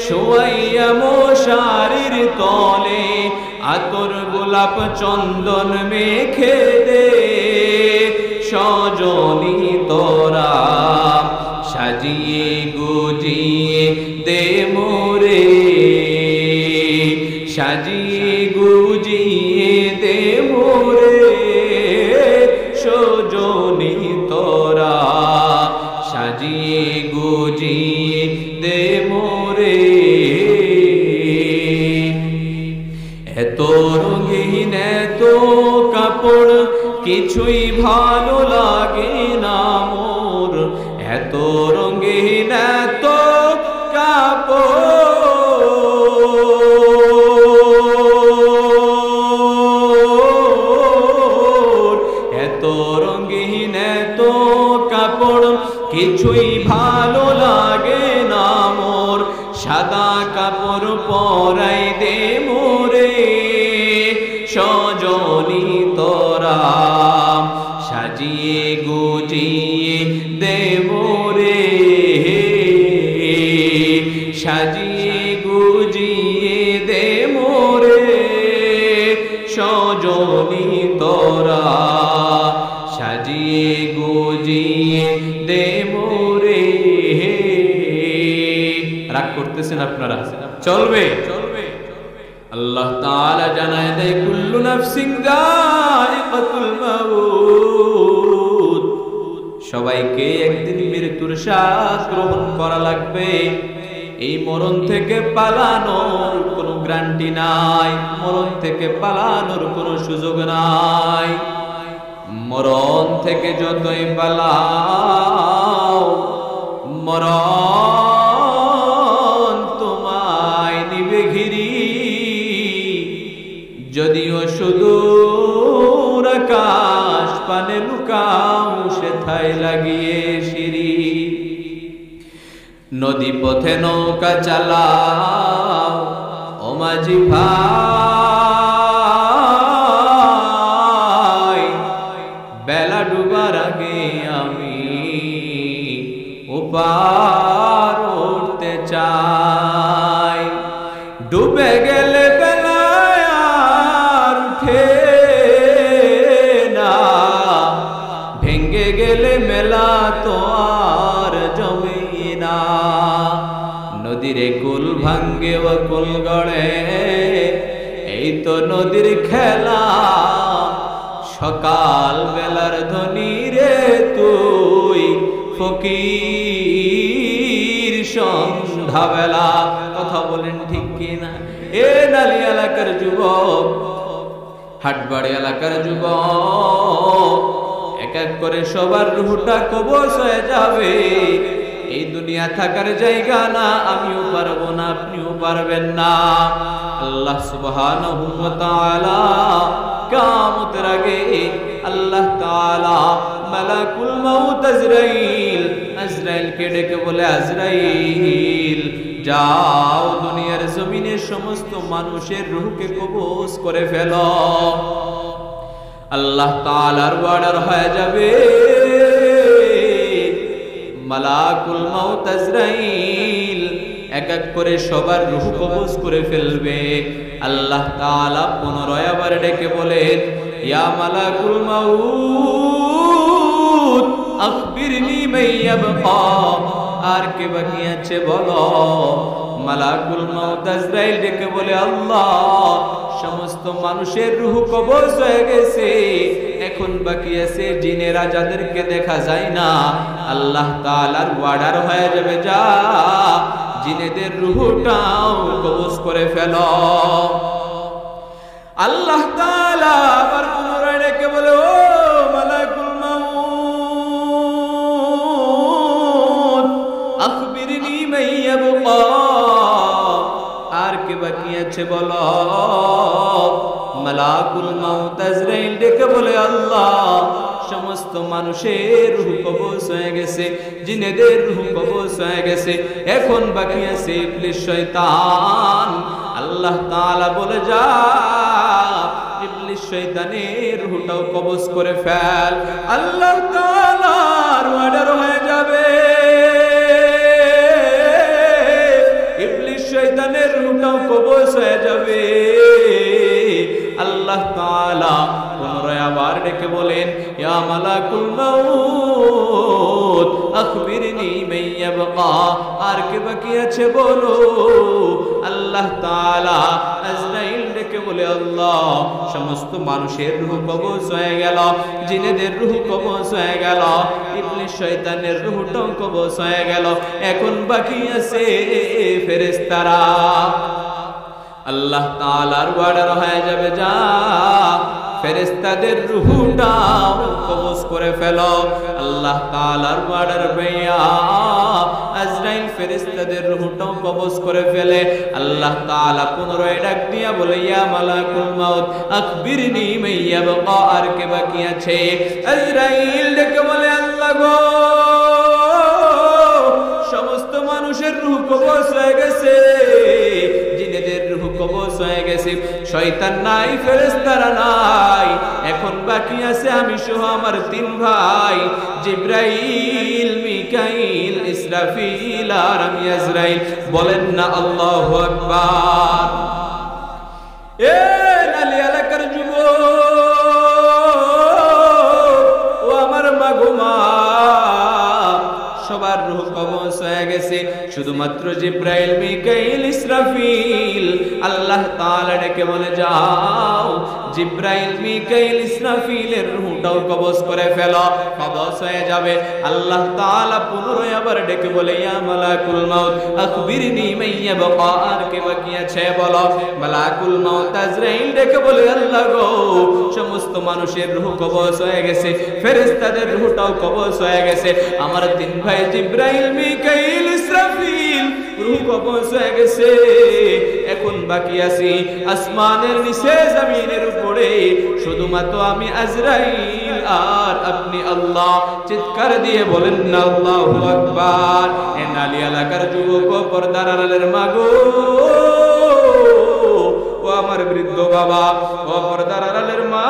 শোয়াইয়া মশারির তলে, আতর গোলাপ চন্দন মেখে দে সজনী তোরা, সাজিয়ে গুজিয়ে দে মোরে, সাজিয়ে গুজিয়ে দে মোরে সজনী তোরা, সাজিয়ে গুজিয়ে দে মোরে। এত রঙিন এত কাপড় কিছুই ভালো লাগে না মোর, এত রঙিন এত কাপড়, এত রঙিন এত কাপড় কিছুই ভালো লাগে না মোর, সাদা কাপড় পরাই দে মোরে সজনী তোরা, সাজিয়ে গুজিয়ে দে মোরে, সাজিয়ে গুজিয়ে দে মোরে সজনী তোরা, সাজিয়ে গুজিয়ে দে মোরে। রাগ করতেছেন আপনারা? চলবে চলবে। আল্লাহ তাআলা জানায় দেয় কুল্লু নাফসিন যায়িকাতুল মাউত, সবাইকে একদিন মৃত্যুর স্বাদ গ্রহণ করা লাগবে। এই মরণ থেকে পালানোর কোনো গ্যারান্টি নাই, মরণ থেকে পালানোর কোনো সুযোগ নাই। মরণ থেকে যতই পালাও মরণ তোমায় নিবে ঘিরি, যদিও সুদূর আকাশ পানে লুকাও সেথায় লাগিয়ে সিঁড়ি। নদী পথে নৌকা চালাও ও মাঝি ভাই, বেলা ডুবার আগে আমি ওপার উঠতে চাই। ডুবে গেলে বেলা আর উঠে না, ভেঙ্গে গেলে মেলা তো আর জমে না। নদীর কুল ভাঙ্গে ও কুল গড়ে, এই তো নদীর খেলা। সকাল বেলার ধনী রে তুই ফকির সন্ধ্যা বেলা। কথা বলেন ঠিক কিনা? এ নালি এলাকার যুবক, হাটবাড়ি এলাকার যুবক, এক এক করে সবার রুহটা কবজ হয়ে যাবে। এই দুনিয়া থাকার জায়গা না, আমিও পারবো না, আপনিও পারবেন না। আল্লাহ সুবহানাহু ওয়া তাআলা কিয়ামতের আগে আল্লাহ তাআলা মালাকুল মাউত আজরাইলকে ডেকে বলে, আজরাইল যাও দুনিয়ার জমিনের সমস্ত মানুষের রূহকে কবজ করে ফেলো। আল্লাহ তাআলার অর্ডার হয়ে যাবে, মালাকুল মাউত আজরাইল এক এক করে সবার রূহ কবজ করে ফেলবে। আল্লাহ তাআলা পুনরায় আবার ডেকে বলেন, ইয়া মালাকুল মাউত আখবিরনি মাইয়াবকা, আর কে বাকি আছে বলো। মালাকুল মাউত আজরাইল ডেকে বলে, আল্লাহ সমস্ত মানুষের রূহ কবজ হয়ে গেছে, এখন বাকি আছে জিনেরা যাদেরকে দেখা যায় না। আল্লাহ তাআলার ওয়ার্ডার হয়ে যাবে, যা জিনেদের রূহটাও কবজ করে ফেলো। আল্লাহ তাআলা আবার পুনরায় ডেকে বলে, ও মালাকুল মাউত আখবিরনি মাইয়াবকা, আর কে বাকি আছে বলো। মালাকুল মাউত আজরাইল ডেকে বলে, আল্লাহ সমস্ত মানুষের রূহ কবজ হয়ে গেছে, জিনেদের রূহ কবজ হয়ে গেছে, এখন বাকি আছে ইবলিস শয়তান। আল্লাহ তাআলা বলে, যা ইবলিস শয়তানের রূহটাও কবজ করে ফেল। আল্লাহ তাআলার অর্ডার হয়ে যাবে, ইবলিস শয়তানের রূহটাও কবজ হয়ে যাবে। আল্লাহ তাআলা পুনরায় আবার ডেকে বলেন, ইয়া মালাকুল মাউত আখবিরনি মাইয়াবকা, আর কে বাকি আছে বলো। আল্লাহ তাআলা আজরাইল ডেকে বলে, আল্লাহ সমস্ত মানুষের রূহ কবজ হয়ে গেল, জিনেদের রূহ কবজ হয়ে গেল, ইবলিস শয়তানের রূহটাও কবজ হয়ে গেল, এখন বাকি আছে ফেরেশতারা। আল্লাহ তাআলার ওয়ার্ডার হয়ে যাবে, যা ফেরেশতাদের রূহটাও কবজ করে ফেলো। আল্লাহ তাআলার ওয়ার্ডার পাইয়া আজরাইল ফেরেশতাদের রূহটাও কবজ করে ফেলে। আল্লাহ তাআলা পুনরায় ডাক দিয়া বলে, ইয়া মালাকুল মাউত আখবিরনি মাইয়াবকা, আর কে বাকি আছে। আজরাইল ডেকে বলে, আল্লাহ গো সমস্ত মানুষের রূহ কবজ হয়ে গেছে, জিনেদের রূহ কবজ হয়ে গেছে, শয়তান নাই, ফেরেশতারা নাই, এখন বাকি আছে আমি সহ আমার তিন ভাই জিবরাইল, মিকাইল, ইসরাফিল আর আমি আজরাইল। বলেন না আল্লাহু আকবার। এ নালি এলাকার যুবক, ও আমার মা গো মা, সবার রূহ কবজ হয়ে গেছে, শুধুমাত্র জিবরাইল, মিকাইল, ইসরাফিল। আল্লাহ তাআলা ডেকে বলে, যাও জিবরাইল, মিকাইল, ইসরাফিলের রূহটাও কবজ করে ফেলো, কবজ হয়ে যাবে। আল্লাহ তাআলা পুনরায় আবার ডেকে বলে, ইয়া মালাকুল মাউত আখবিরনি মাইয়াবকা, আর কে বাকি আছে বলো। মালাকুল মাউত আজরাইল ডেকে বলে, আল্লাহ গো সমস্ত মানুষের রূহ কবজ হয়ে গেছে, ফেরেশতাদের রূহটাও কবজ হয়ে গেছে, আমার তিন ভাই জিবরাইল, মিকাইল, ইসরাফিল রূহ কবজ হয়ে গেছে, এখন বাকি আছি আসমানের নিচে জমিনের উপরে শুধুমাত্র আমি আজরাইল আর আপনি। আল্লাহ চিৎকার দিয়ে বলেন না আল্লাহু আকবার। এ নালি এলাকার যুবক, পর্দার আড়ালের মা গো, ও আমার বৃদ্ধ বাবা, ও পর্দার আড়ালের মা,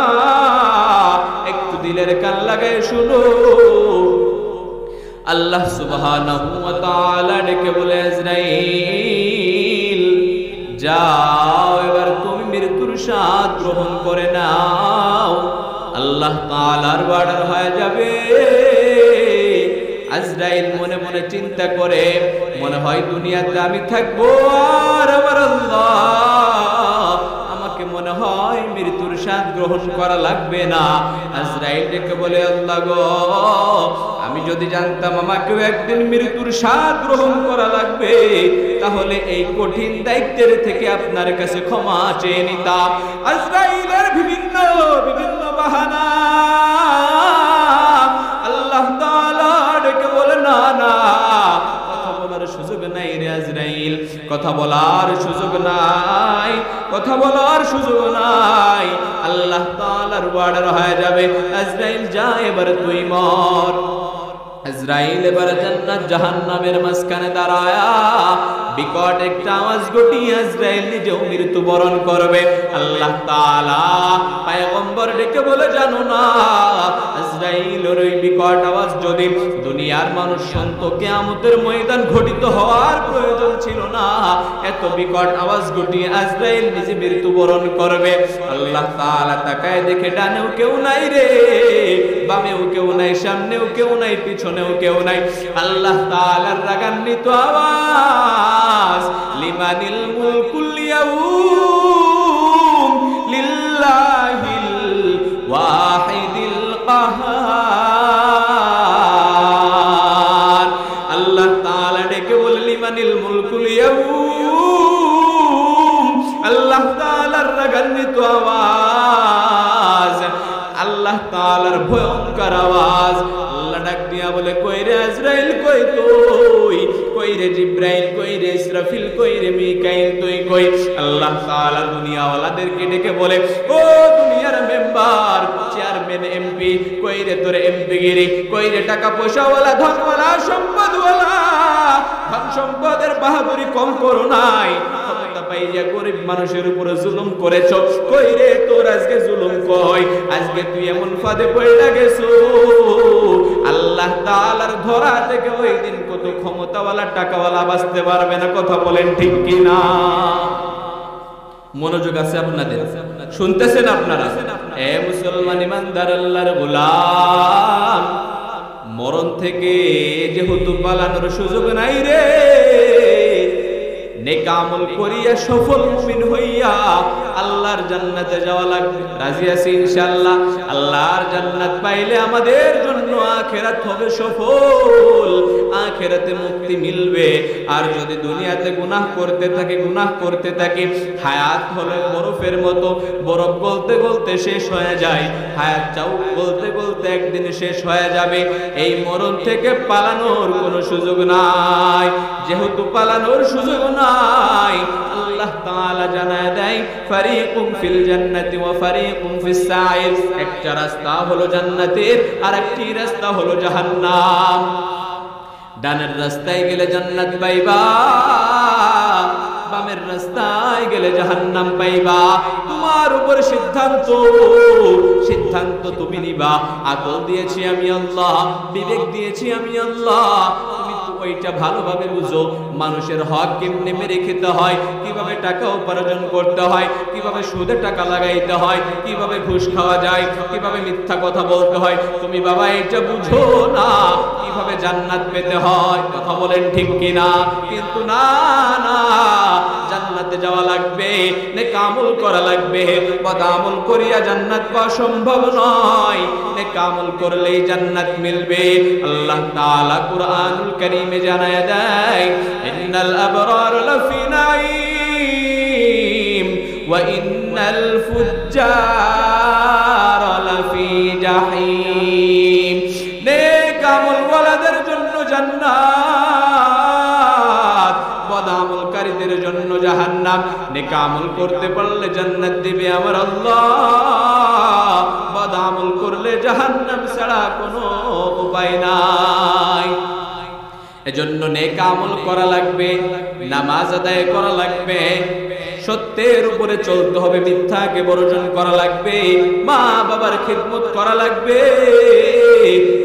একটু দিলের কান লাগায় শুনো। আল্লাহ সুবহানাহু ওয়া তাআলা ডেকে বলে, আজরাইল যাও এবার তুমি মৃত্যুর স্বাদ গ্রহণ করে নাও। আল্লাহ তাআলার অর্ডার হয়ে যাবে। আজরাইল মনে মনে চিন্তা করে, মনে হয় দুনিয়াতে আমি থাকবো আর আমার আল্লাহ আমাকে মনে হয় মৃত্যুর স্বাদ গ্রহণ করা লাগবে না। আজরাইল ডেকে বলে, আল্লাহ গো আমি যদি জানতাম আমাকে একদিন মৃত্যুর স্বাদ গ্রহণ করা লাগবে, তাহলে এই কঠিন দায়িত্বের থেকে আপনার কাছে ক্ষমা চেয়ে নিতাম। আজরাইলের বিভিন্ন বিভিন্ন বাহানা আল্লাহ তাআলা ডেকে বলে, না না, কথা বলার সুযোগ নাই রে আজরাইল, কথা বলার সুযোগ নাই, কথা বলার সুযোগ নাই। আল্লাহ তাআলার অর্ডার হয়ে যাবে, আজরাইল যা এবার তুই মর। আজরাইল এবার জান্নাত জাহান্নামের মাঝখানে দাঁড়ায়া বিকট একটা আওয়াজ ঘটিয়ে আজরাইল নিজেও মৃত্যুবরণ করবে। আল্লাহ তাআলা পয়গম্বর ডেকে বলে, জানো না আজরাইল ইসরাফিলের ওই বিকট আওয়াজ যদি দুনিয়ার মানুষ শুনতো, কিয়ামতের ময়দান ঘটিত হওয়ার প্রয়োজন ছিল না। এত বিকট আওয়াজ ঘটিয়ে আজরাইল নিজে মৃত্যুবরণ করবে। আল্লাহ তাআলা তাকায় দেখে ডানেও কেউ নাই রে, বামেও কেউ নাই, সামনেও কেউ নাই, পিছনেও কেউ নাই। আল্লাহ তাআলার রাগান্বিত আওয়াজ, লিমানিল মুলকুল ইয়াউম লিল্লাহিল ওয়াহিদিল কাহার। আল্লাহ তাআলা ডেকে বলে, লিমানিল মুলকুল ইয়াউম। আল্লাহ তাআলার রাগান্বিত আওয়াজ, আল্লাহ তাআলার ভয়ঙ্কর আওয়াজ। আল্লাহ ডাক দিয়া বলে, কই রে আজরাইল, কই তুই? কই রে জিব্রাইল, কই রে ইসরাফিল, কই রে মিকাইল, তুই কই? আল্লাহ তাআলা দুনিয়াওয়ালাদেরকে ডেকে বলে, ও দুনিয়ার মেম্বার, চেয়ারম্যান, এমপি, কই রে তোর এমপিগিরি? কই রে টাকা পয়সাওয়ালা, ধনওয়ালা, সম্পদওয়ালা? ধন সম্পদের বাহাদুরি কম করো নাই, পাইয়া গরিব মানুষের উপরে জুলুম করেছ। কই রে তোর আজকে জুলুম কই? আজকে তুই এমন ফাঁদে পড়ে গেছো, আল্লাহ তাআলার ধরা থেকে ওই দিন কত ক্ষমতাওয়ালা টাকাওয়ালা বাঁচতে পারবে না। কথা বলেন ঠিক কি না? মনোযোগ আছে আপনাদের? শুনতেছেন আপনারা? এ মুসলমান ইমানদার আল্লাহর গোলাম, মরণ থেকে যেহেতু পালানোর সুযোগ নাই রে, নেক আমল করিয়া সফল মুমিন হইয়া আল্লাহর জান্নাতে যাওয়া লাগবে। রাজি আছি ইনশাআল্লাহ? আল্লাহর জান্নাত পাইলে আমাদের জন্য আখিরাত হবে সফল, আখিরাতে মুক্তি মিলবে। আর যদি দুনিয়াতে গুনাহ করতে থাকি, হায়াত হলো বরফের মতো, বরফ গলতে গলতে শেষ হয়ে যায়, হায়াত চাও গলতে গলতে একদিন শেষ হয়ে যাবে। এই মরণ থেকে পালানোর কোনো সুযোগ নাই। যেহেতু পালানোর সুযোগ নাই, আল্লাহ তাআলা জানায় দেয়, ফারিকুম ফিল জান্নাতি ওয়া ফারিকুম ফিস সাইর। একটা রাস্তা হলো জান্নাতের, আর একটি রাস্তা হলো জাহান্নাম। ডানের রাস্তায় গেলে জান্নাত পাইবা, বামের রাস্তায় গেলে জাহান্নাম পাইবা। তোমার উপর সিদ্ধান্ত তুমি নিবা। আকল দিয়েছি আমি আল্লাহ, বিবেক দিয়েছি আমি আল্লাহ, তুমি ওইটা ভালোভাবে বুঝো। মানুষের হক কেমনে মেরে খেতে হয়, কিভাবে টাকা উপার্জন করতে হয়, কিভাবে সুদে টাকা লাগাইতে হয়, কিভাবে ঘুষ খাওয়া যায়, কিভাবে মিথ্যা কথা বলতে হয়, তুমি বাবা এটা বুঝো না। কিভাবে জান্নাত পেতে হয়, কথা বলেন ঠিক কিনা? কিন্তু না, জান্নাতে যাওয়া লাগবে, নেক আমল করা লাগবে। বদ আমল করিয়া জান্নাত পাওয়া সম্ভব নয়, নেক আমল করলেই জান্নাত মিলবে। আল্লাহ তাআলা কুরআনুল কারীমে জানায় দেয়, ইন্নাল আবরার লাফি নাঈম ওয়া ইন্নাল ফুজ্জার লাফি জাহিম। নেক আমল ওয়ালাদের জন্য জান্নাত, বদ আমলকারীদের জন্য জাহান্নাম। নেক আমল করতে পারলে জান্নাত দিবে আমার আল্লাহ, বদ আমল করলে জাহান্নাম ছাড়া কোনো উপায় নাই। এজন্য নেক আমল করা লাগবে, নামাজ আদায় করা লাগবে, সত্যের উপরে চলতে হবে, মিথ্যাকে বর্জন করা লাগবে, মা বাবার খিদমত করা লাগবে,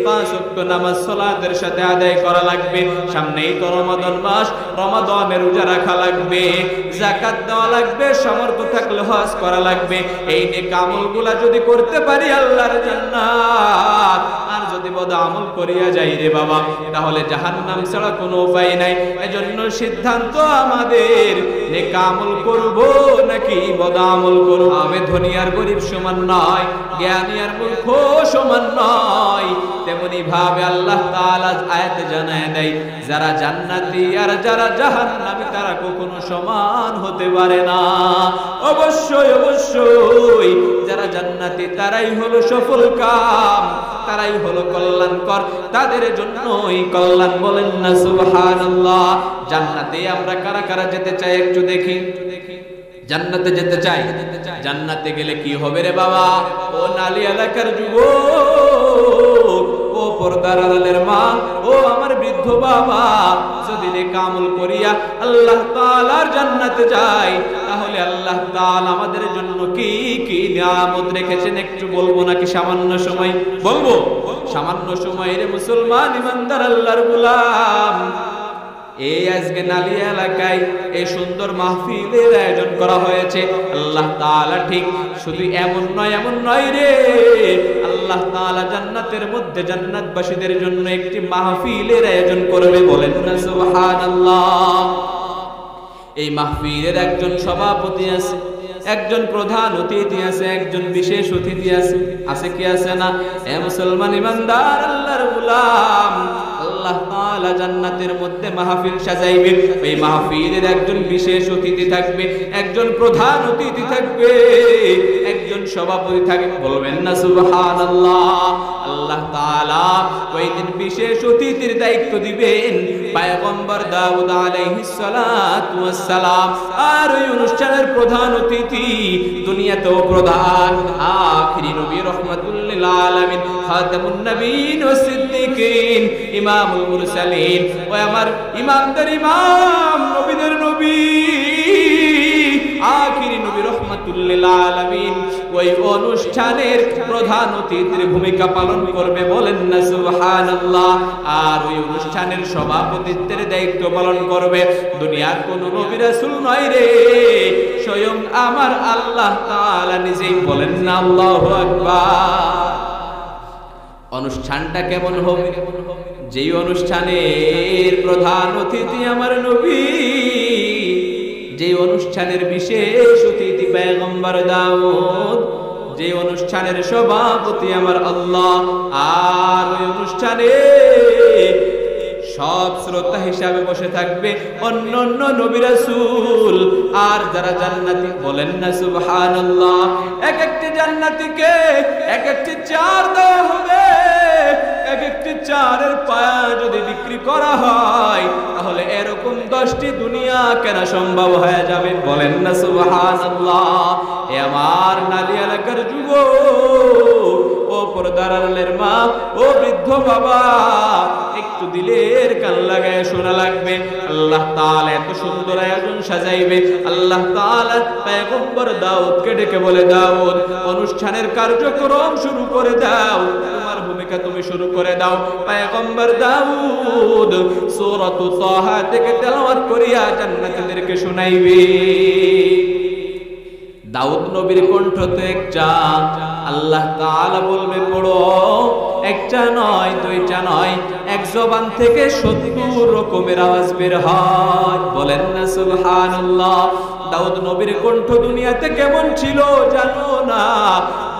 5 ওয়াক্ত নামাজ সালাতের সাথে আদায় করা লাগবে। সামনেই তো রমাদান মাস, রমাদানের রোজা রাখা লাগবে, যাকাত দেওয়া লাগবে, সামর্থ্য থাকলে হজ করা লাগবে। এই নেক আমলগুলা যদি করতে পারি আল্লাহর জান্নাত। আর যদি বদ আমল করিয়া যাই রে বাবা, তাহলে জাহান্নাম ছাড়া কোনো উপায় নাই। এজন্য সিদ্ধান্ত আমাদের, নেক আমল করব নাকি বদ আমল করব। আমি ধনী আর গরিব সমান নয়, জ্ঞানী আর মূর্খ সমান নয়। তেমনি ভাবে আল্লাহ তাআলা আয়াতে জানায় দেয়, যারা জান্নাতি আর যারা জাহান্নামী তারা কখনো সমান হতে পারে না। অবশ্যই যারা জান্নাতি তারাই হলো সফল কাম, তারাই হলো কল্যাণকর, তাদের জন্যই কল্যাণ। বলেন না সুবহানাল্লাহ। জান্নাতে আমরা কারা কারা যেতে চাই একটু দেখি। জান্নাতে যেতে চাই, জান্নাতে গেলে কি হবে রে বাবা? ও নালী এলাকার যুবক, ও পর্দার আড়ালের মা, ও আমার বৃদ্ধ বাবা, যদি নেক আমল করিয়া আল্লাহ তাআলার জান্নাতে যাই, তাহলে তাহলে আল্লাহ তাআলা আমাদের জন্য কি কি নিয়ামত রেখেছেন একটু বলবো নাকি সামান্য সময় বলবো? সামান্য সময় রে মুসলমান ইমানদার আল্লাহর গোলাম, এই আজকে নালিয়া এলাকায় এই সুন্দর মাহফিলের আয়োজন করা হয়েছে। আল্লাহ তাআলা ঠিক শুধু এমন নয় রে, আল্লাহ তাআলা জান্নাতের মধ্যে জান্নাতবাসীদের জন্য একটি মাহফিলের আয়োজন করবে, বলেন না সুবহানাল্লাহ। এই মাহফিলের একজন সভাপতি আছে, একজন প্রধান অতিথি আছে, একজন বিশেষ অতিথি আছে, আছে কি আছে না? এ মুসলমান ইমানদার আল্লাহর গোলাম, আল্লাহ তাআলা জান্নাতের মধ্যে মাহফিল সাজাইবে। এই মাহফিলের একজন বিশেষ অতিথি থাকবে, একজন প্রধান অতিথি থাকবে, একজন সভাপতি থাকবে, বলবেন না সুবহানাল্লাহ। আল্লাহ তাআলা ওই দিন বিশেষ অতিথির দায়িত্ব দিবেন পয়গম্বর দাউদ আলাইহিস সালাতু ওয়াস সালাম। আর ওই অনুষ্ঠানের প্রধান অতিথি দুনিয়াতেও প্রধান আখিরি নবী রাহমাতুল লিল আলামিন খাতামুন নবীন ওয়াস সিদ্দিকিন ইমামুল মুরসালিন, ওই আমার ইমামদের ইমাম নবীদের নবী আখিরি নবী রাহমাতুল লিল আলামিন ওই অনুষ্ঠানের প্রধান অতিথির ভূমিকা পালন করবে, বলেন না সুবহানাল্লাহ। আর ওই অনুষ্ঠানের সভাপতিত্বের দায়িত্ব পালন করবে দুনিয়ার কোন নবী রাসূল নয় রে, স্বয়ং আমার আল্লাহ তাআলা নিজেই, বলেন না আল্লাহু আকবার। অনুষ্ঠানটা কেমন হবে? যেই অনুষ্ঠানের প্রধান অতিথি আমার নবী, যে অনুষ্ঠানের বিশেষ অতিথি পয়গম্বর দাউদ, যে অনুষ্ঠানের সভাপতি আমার আল্লাহ, আর ওই অনুষ্ঠানে সব শ্রোতা হিসাবে বসে থাকবে অন্যান্য নবী রাসূল আর যারা জান্নাতি, বলেন না সুবহানাল্লাহ। এক একটি জান্নাতীকে এক একটি চার দেওয়া হবে, এক একটি চারের পায়া যদি বিক্রি করা হয় তাহলে এরকম 10টি দুনিয়া কেনা সম্ভব হয়ে যাবে, বলেন না সুবহানাল্লাহ। এ আমার নালী এলাকার যুবক, ও পর্দার আড়ালের মা, ও বৃদ্ধ বাবা, একটু দিলের কান লাগায় শোনা লাগবে। আল্লাহ তাআলা এত সুন্দর আয়োজন সাজাইবে। আল্লাহ তাআলা পয়গম্বর দাউদকে ডেকে বলে, দাউদ অনুষ্ঠানের কার্যক্রম শুরু করে দাও, তোমার ভূমিকা তুমি শুরু করে দাও। পয়গম্বর দাউদ সূরাতু তাহা থেকে তেলাওয়াত করিয়া জান্নাতীদেরকে শোনাইবে। দাউদ নবীর কণ্ঠ তো একটা, আল্লাহ তাআলা বলবে পড়ো, একটা নয় দুইটা নয়, এক জবান থেকে 70 রকমের আওয়াজ বের হয়, বলেন না সুবহানাল্লাহ। দাউদ নবীর কণ্ঠ দুনিয়াতে কেমন ছিল জানো না?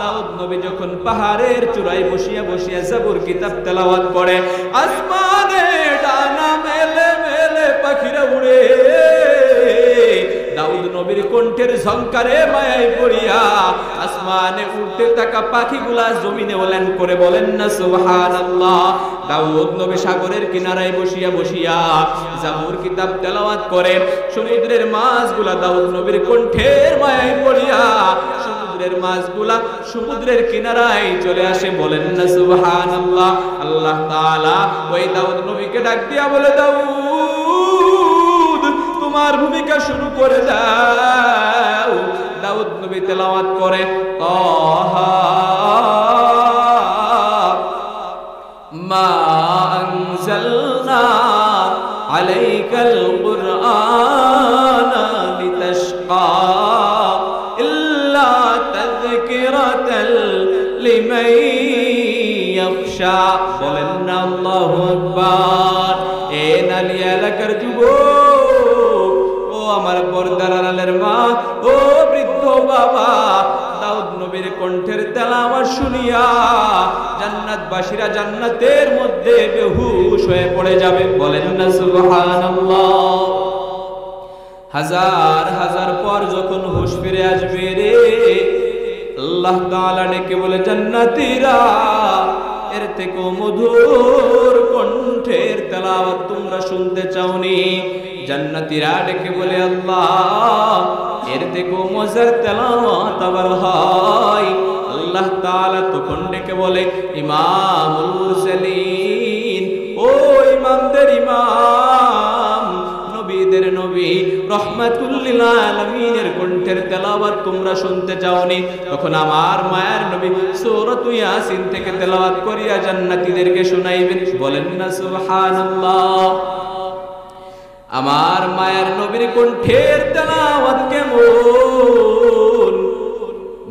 দাউদ নবী যখন পাহাড়ের চূড়ায় বসিয়া বসিয়া জাবুর কিতাব তেলাওয়াত করে, আসমানে ডানা মেলে মেলে পাখিরা উড়ে, দাউদ নবীর কণ্ঠের ঝংকারে মায়ায় পড়িয়া আসমানে উড়তে থাকা পাখিগুলা জমিনে ওলান করে, বলেন না সুবহানাল্লাহ। দাউদ নবী সাগরের কিনারায় বসিয়া বসিয়া জাবুর কিতাব তেলাওয়াত করে, সমুদ্রের মাছগুলা দাউদ নবীর কণ্ঠের মায়ায় পড়িয়া সমুদ্রের মাছগুলা সমুদ্রের কিনারায় চলে আসে, বলেন না সুবহানাল্লাহ। আল্লাহ তাআলা ওই দাউদ নবীকে ডাক দিয়া বলে, দাউদ তোমার ভূমিকা শুরু করে দাও। দাউদ নবী তেলাওয়াত করে, তাহা মা আনজালনা আলাইকাল কুরআনা লিতাশকা ইল্লা তাযকিরাতাল লিমান ইয়াখশা, বলেন না আল্লাহু আকবার। এ নালী এলাকার যুবক, ও আমার পর্দার আড়ালের মা, ও বৃদ্ধ বাবা, দাউদ নবীর কণ্ঠের তেলাওয়াত শুনিয়া জান্নাতবাসীরা জান্নাতের মধ্যে বেহুশ হয়ে পড়ে যাবে, বলেন না সুবহানাল্লাহ। হাজার হাজার পর যখন হুঁশ ফিরে আসবে রে, আল্লাহ তাআলা ডেকে বলে, জান্নাতীরা এর থেকে মধুর কণ্ঠের তেলাওয়াত তোমরা শুনতে চাওনি? জান্নাতীরা ডেকে বলে, আল্লাহ এর থেকে মজার তেলাওয়াত আবার হয়। আল্লাহ তাআলা তখন ডেকে বলে, ইমামুল মুরসালিন, ও ইমামদের ইমাম, নবীদের নবী, রহমত রহমাতুল লিল আলামিনের কণ্ঠের তেলাওয়াত তোমরা শুনতে চাওনি, তখন আমার মায়ার নবী সূরাত ইয়াসিন থেকে তেলাওয়াত করিয়া জান্নাতীদেরকে শুনাইবেন। বলেন না সুবহানাল্লাহ। আমার মায়ার নবীর কণ্ঠের তেলাওয়াত কেমন!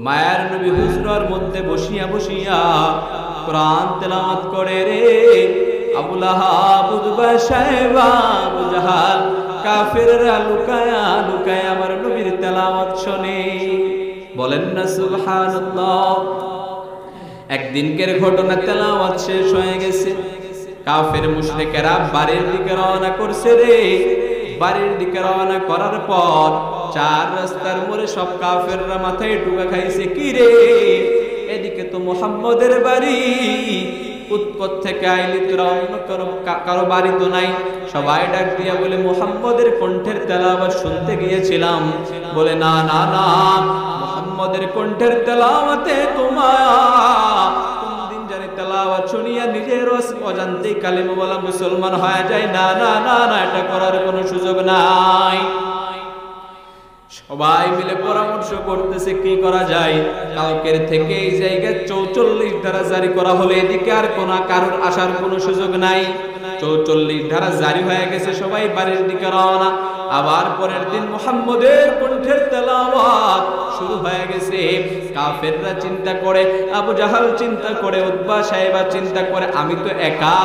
মায়ার নবী হুজরার মধ্যে বসিয়া বসিয়া কোরআন তেলাওয়াত করে রে। আবু লাহাব, উতবা, শায়বা, আবু জাহাল কাফেররা লুকায়া লুকায়া আমার নবীর তেলাওয়াত শুনে। বলেন না সুবহানাল্লাহ। একদিনকের ঘটনা, তেলাওয়াত শেষ হয়ে গেছে, কাফের মুশরিকেরা বাড়ির দিকে রওনা করছে রে। বাড়ির দিকে রওনা করার পর চার রাস্তার মোড়ে সব কাফেররা মাথায় টুকা খাইছে। কি রে, এদিকে তো মুহাম্মদের বাড়ি, উৎকট থেকে আইলি তোরা অন্য কারো বাড়ি তো নাই। সবাই ডাক দিয়া বলে মুহাম্মদের কণ্ঠের তেলাওয়াত শুনতে গিয়েছিলাম। বলে না না না, মুহাম্মদের কণ্ঠের তেলাওয়াতে তোমার কোনদিন জানি তেলাওয়াত শুনিয়া নিজের অজান্তেই কালিমা বলা মুসলমান হয়ে যায়। না না না না, এটা করার কোনো সুযোগ নাই। সবাই মিলে পরামর্শ করতেছে কি করা যায়। কালকের থেকে এই জায়গায় 44 ধারা জারি করা হলে এদিকে আর কারোর আসার কোনো সুযোগ নাই। 44 ধারা জারি হয়ে গেছে, সবাই বাড়ির দিকে রওনা। আবার পরের দিন মুহাম্মদের কণ্ঠের তেলাওয়াত শুরু হয়ে গেছে। কাফেররা চিন্তা করে, আবু জাহাল চিন্তা করে, উতবা সাহেবা চিন্তা করে, আমি তো একা,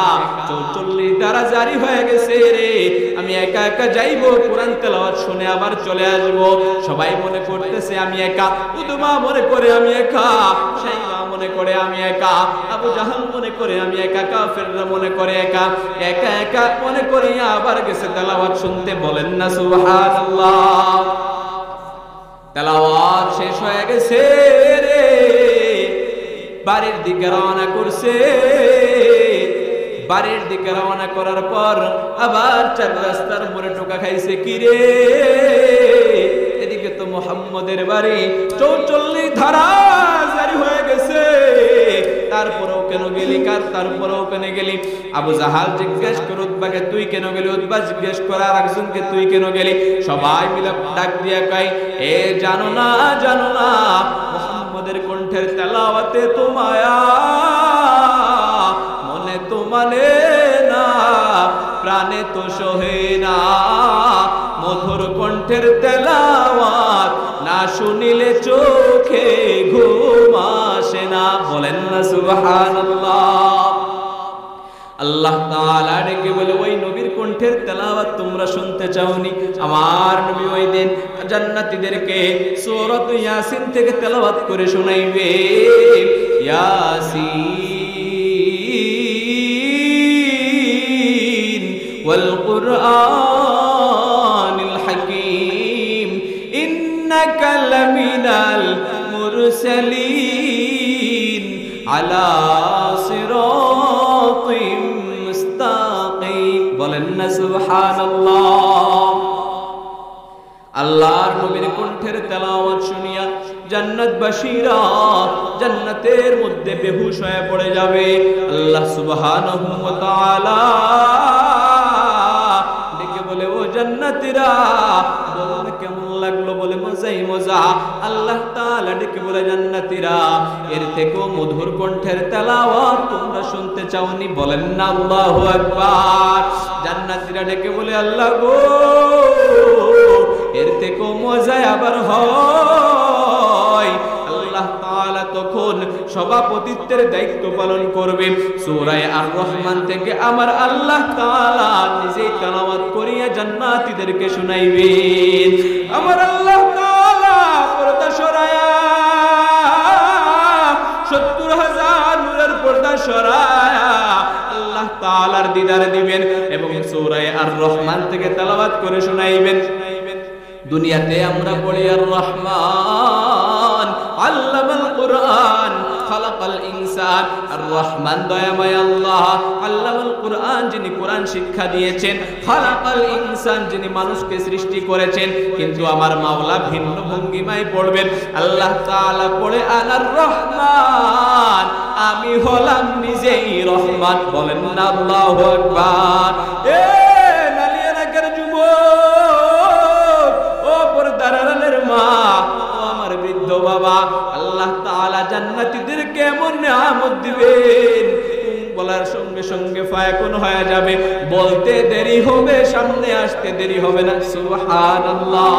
44 ধারা জারি হয়ে গেছে রে, আমি একা একা যাইবো, কোরআন তেলাওয়াত শুনে আবার চলে আসবো। সবাই মনে করতেছে আমি একা, উতবা মনে করে আমি একা, সাহেবা মনে করে আমি একা, আবু জাহাল মনে করে আমি একা, কাফেররা মনে করে একা। একা একা মনে করে আবার গেছে তেলাওয়াত শুনতে। বলেন না সুবহানাল্লাহ। তেলাওয়াত শেষ হয়ে গেছে রে, বাড়ির দিকে রওনা করছে। বাড়ির দিকে রওনা করার পর আবার চার রাস্তার মোড়ে টোকা খাইছে। কি রে, এদিকে তো মুহাম্মদের বাড়ি, 44 ধারা জারি হয়ে গেছে, তারপরেও কেন গেলি? তারপরেও কেন গেলি? আবু জাহাল জিজ্ঞেস করে উতবাকে, তুই কেন গেলি? উতবা জিজ্ঞেস করে আরেকজনকে, তুই কেন গেলি? সবাই মিলে ডাক দিয়া কয়, এ জানো না জানো না, মুহাম্মদের কণ্ঠের তেলাওয়াতে তো মায়া, মনে তো মানে না, প্রাণে তো সহে না, মধুর কণ্ঠের তেলাওয়াত না শুনিলে চোখে ঘুম আসে না। বলেন না সুবহানাল্লাহ। আল্লাহ তাআলা ডেকে বলে, ওই নবীর কণ্ঠের তেলাওয়াত তোমরা শুনতে চাওনি? আমার নবী ওই দিন জান্নাতীদেরকে সূরাত ইয়াসিন থেকে তেলাওয়াত করে শোনাইবে। ইয়াসিন ওয়াল কুরআনিল হাকীম ইন্নাকা লামিনাল মুরসালিন আলা সিরাতিম মুস্তাকিম। বলেন না সুবহানাল্লাহ। আল্লাহর নবীর কণ্ঠের তেলাওয়াত শুনিয়া জান্নাতবাসীরা জান্নাতের মধ্যে বেহুশ হয়ে পড়ে যাবে। আল্লাহ সুবহানাহু ওয়া তাআলা ডেকে বলে, ও জান্নাতীরা, বলো কেমন লাগলো? বলে মজাই মজা। আল্লাহ তাআলা ডেকে বলে, জান্নাতীরা, এর থেকেও মধুর কণ্ঠের তেলাওয়াত তোমরা শুনতে চাওনি? বলেন না আল্লাহু আকবার। জান্নাতীরা ডেকে বলে, আল্লাহ গো, এর থেকেও মজা আবার হয়। আল্লাহ তাআলা তখন সভাপতিত্বের দায়িত্ব পালন করবে। সূরা আর রহমান থেকে আমার আল্লাহ তাআলা নিজেই তেলাওয়াত করিয়া জান্নাতীদেরকে শুনাইবেন। আমার আল্লাহ তাআলা পর্দা সরায়া 70,000 নূরের পর্দা সরায়া আল্লাহ তাআলার দিদার দিবেন এবং সূরা আর রহমান থেকে তেলাওয়াত করে শুনাইবেন। দুনিয়াতে আমরা পড়ি আর রহমান আল্লামাল কুরআন খালাকাল ইনসান। আর রহমান দয়াময় আল্লাহ, আল্লামাল কুরআন যিনি কোরআন শিক্ষা দিয়েছেন, খালাকাল ইনসান যিনি মানুষকে সৃষ্টি করেছেন। কিন্তু আমার মাওলা ভিন্ন ভঙ্গিমায় পড়বেন। আল্লাহ তাআলা পড়ে আনার রহমান, আমি হলাম নিজেই রহমান। বলেন না আল্লাহু আকবার। এ নালিয়ানাকার যুবক, ও নিয়ামত দিবেন, বলার সঙ্গে সঙ্গে ফায়াকুন হয়ে যাবে, বলতে দেরি হবে, সামনে আসতে দেরি হবে না। সুবহানাল্লাহ।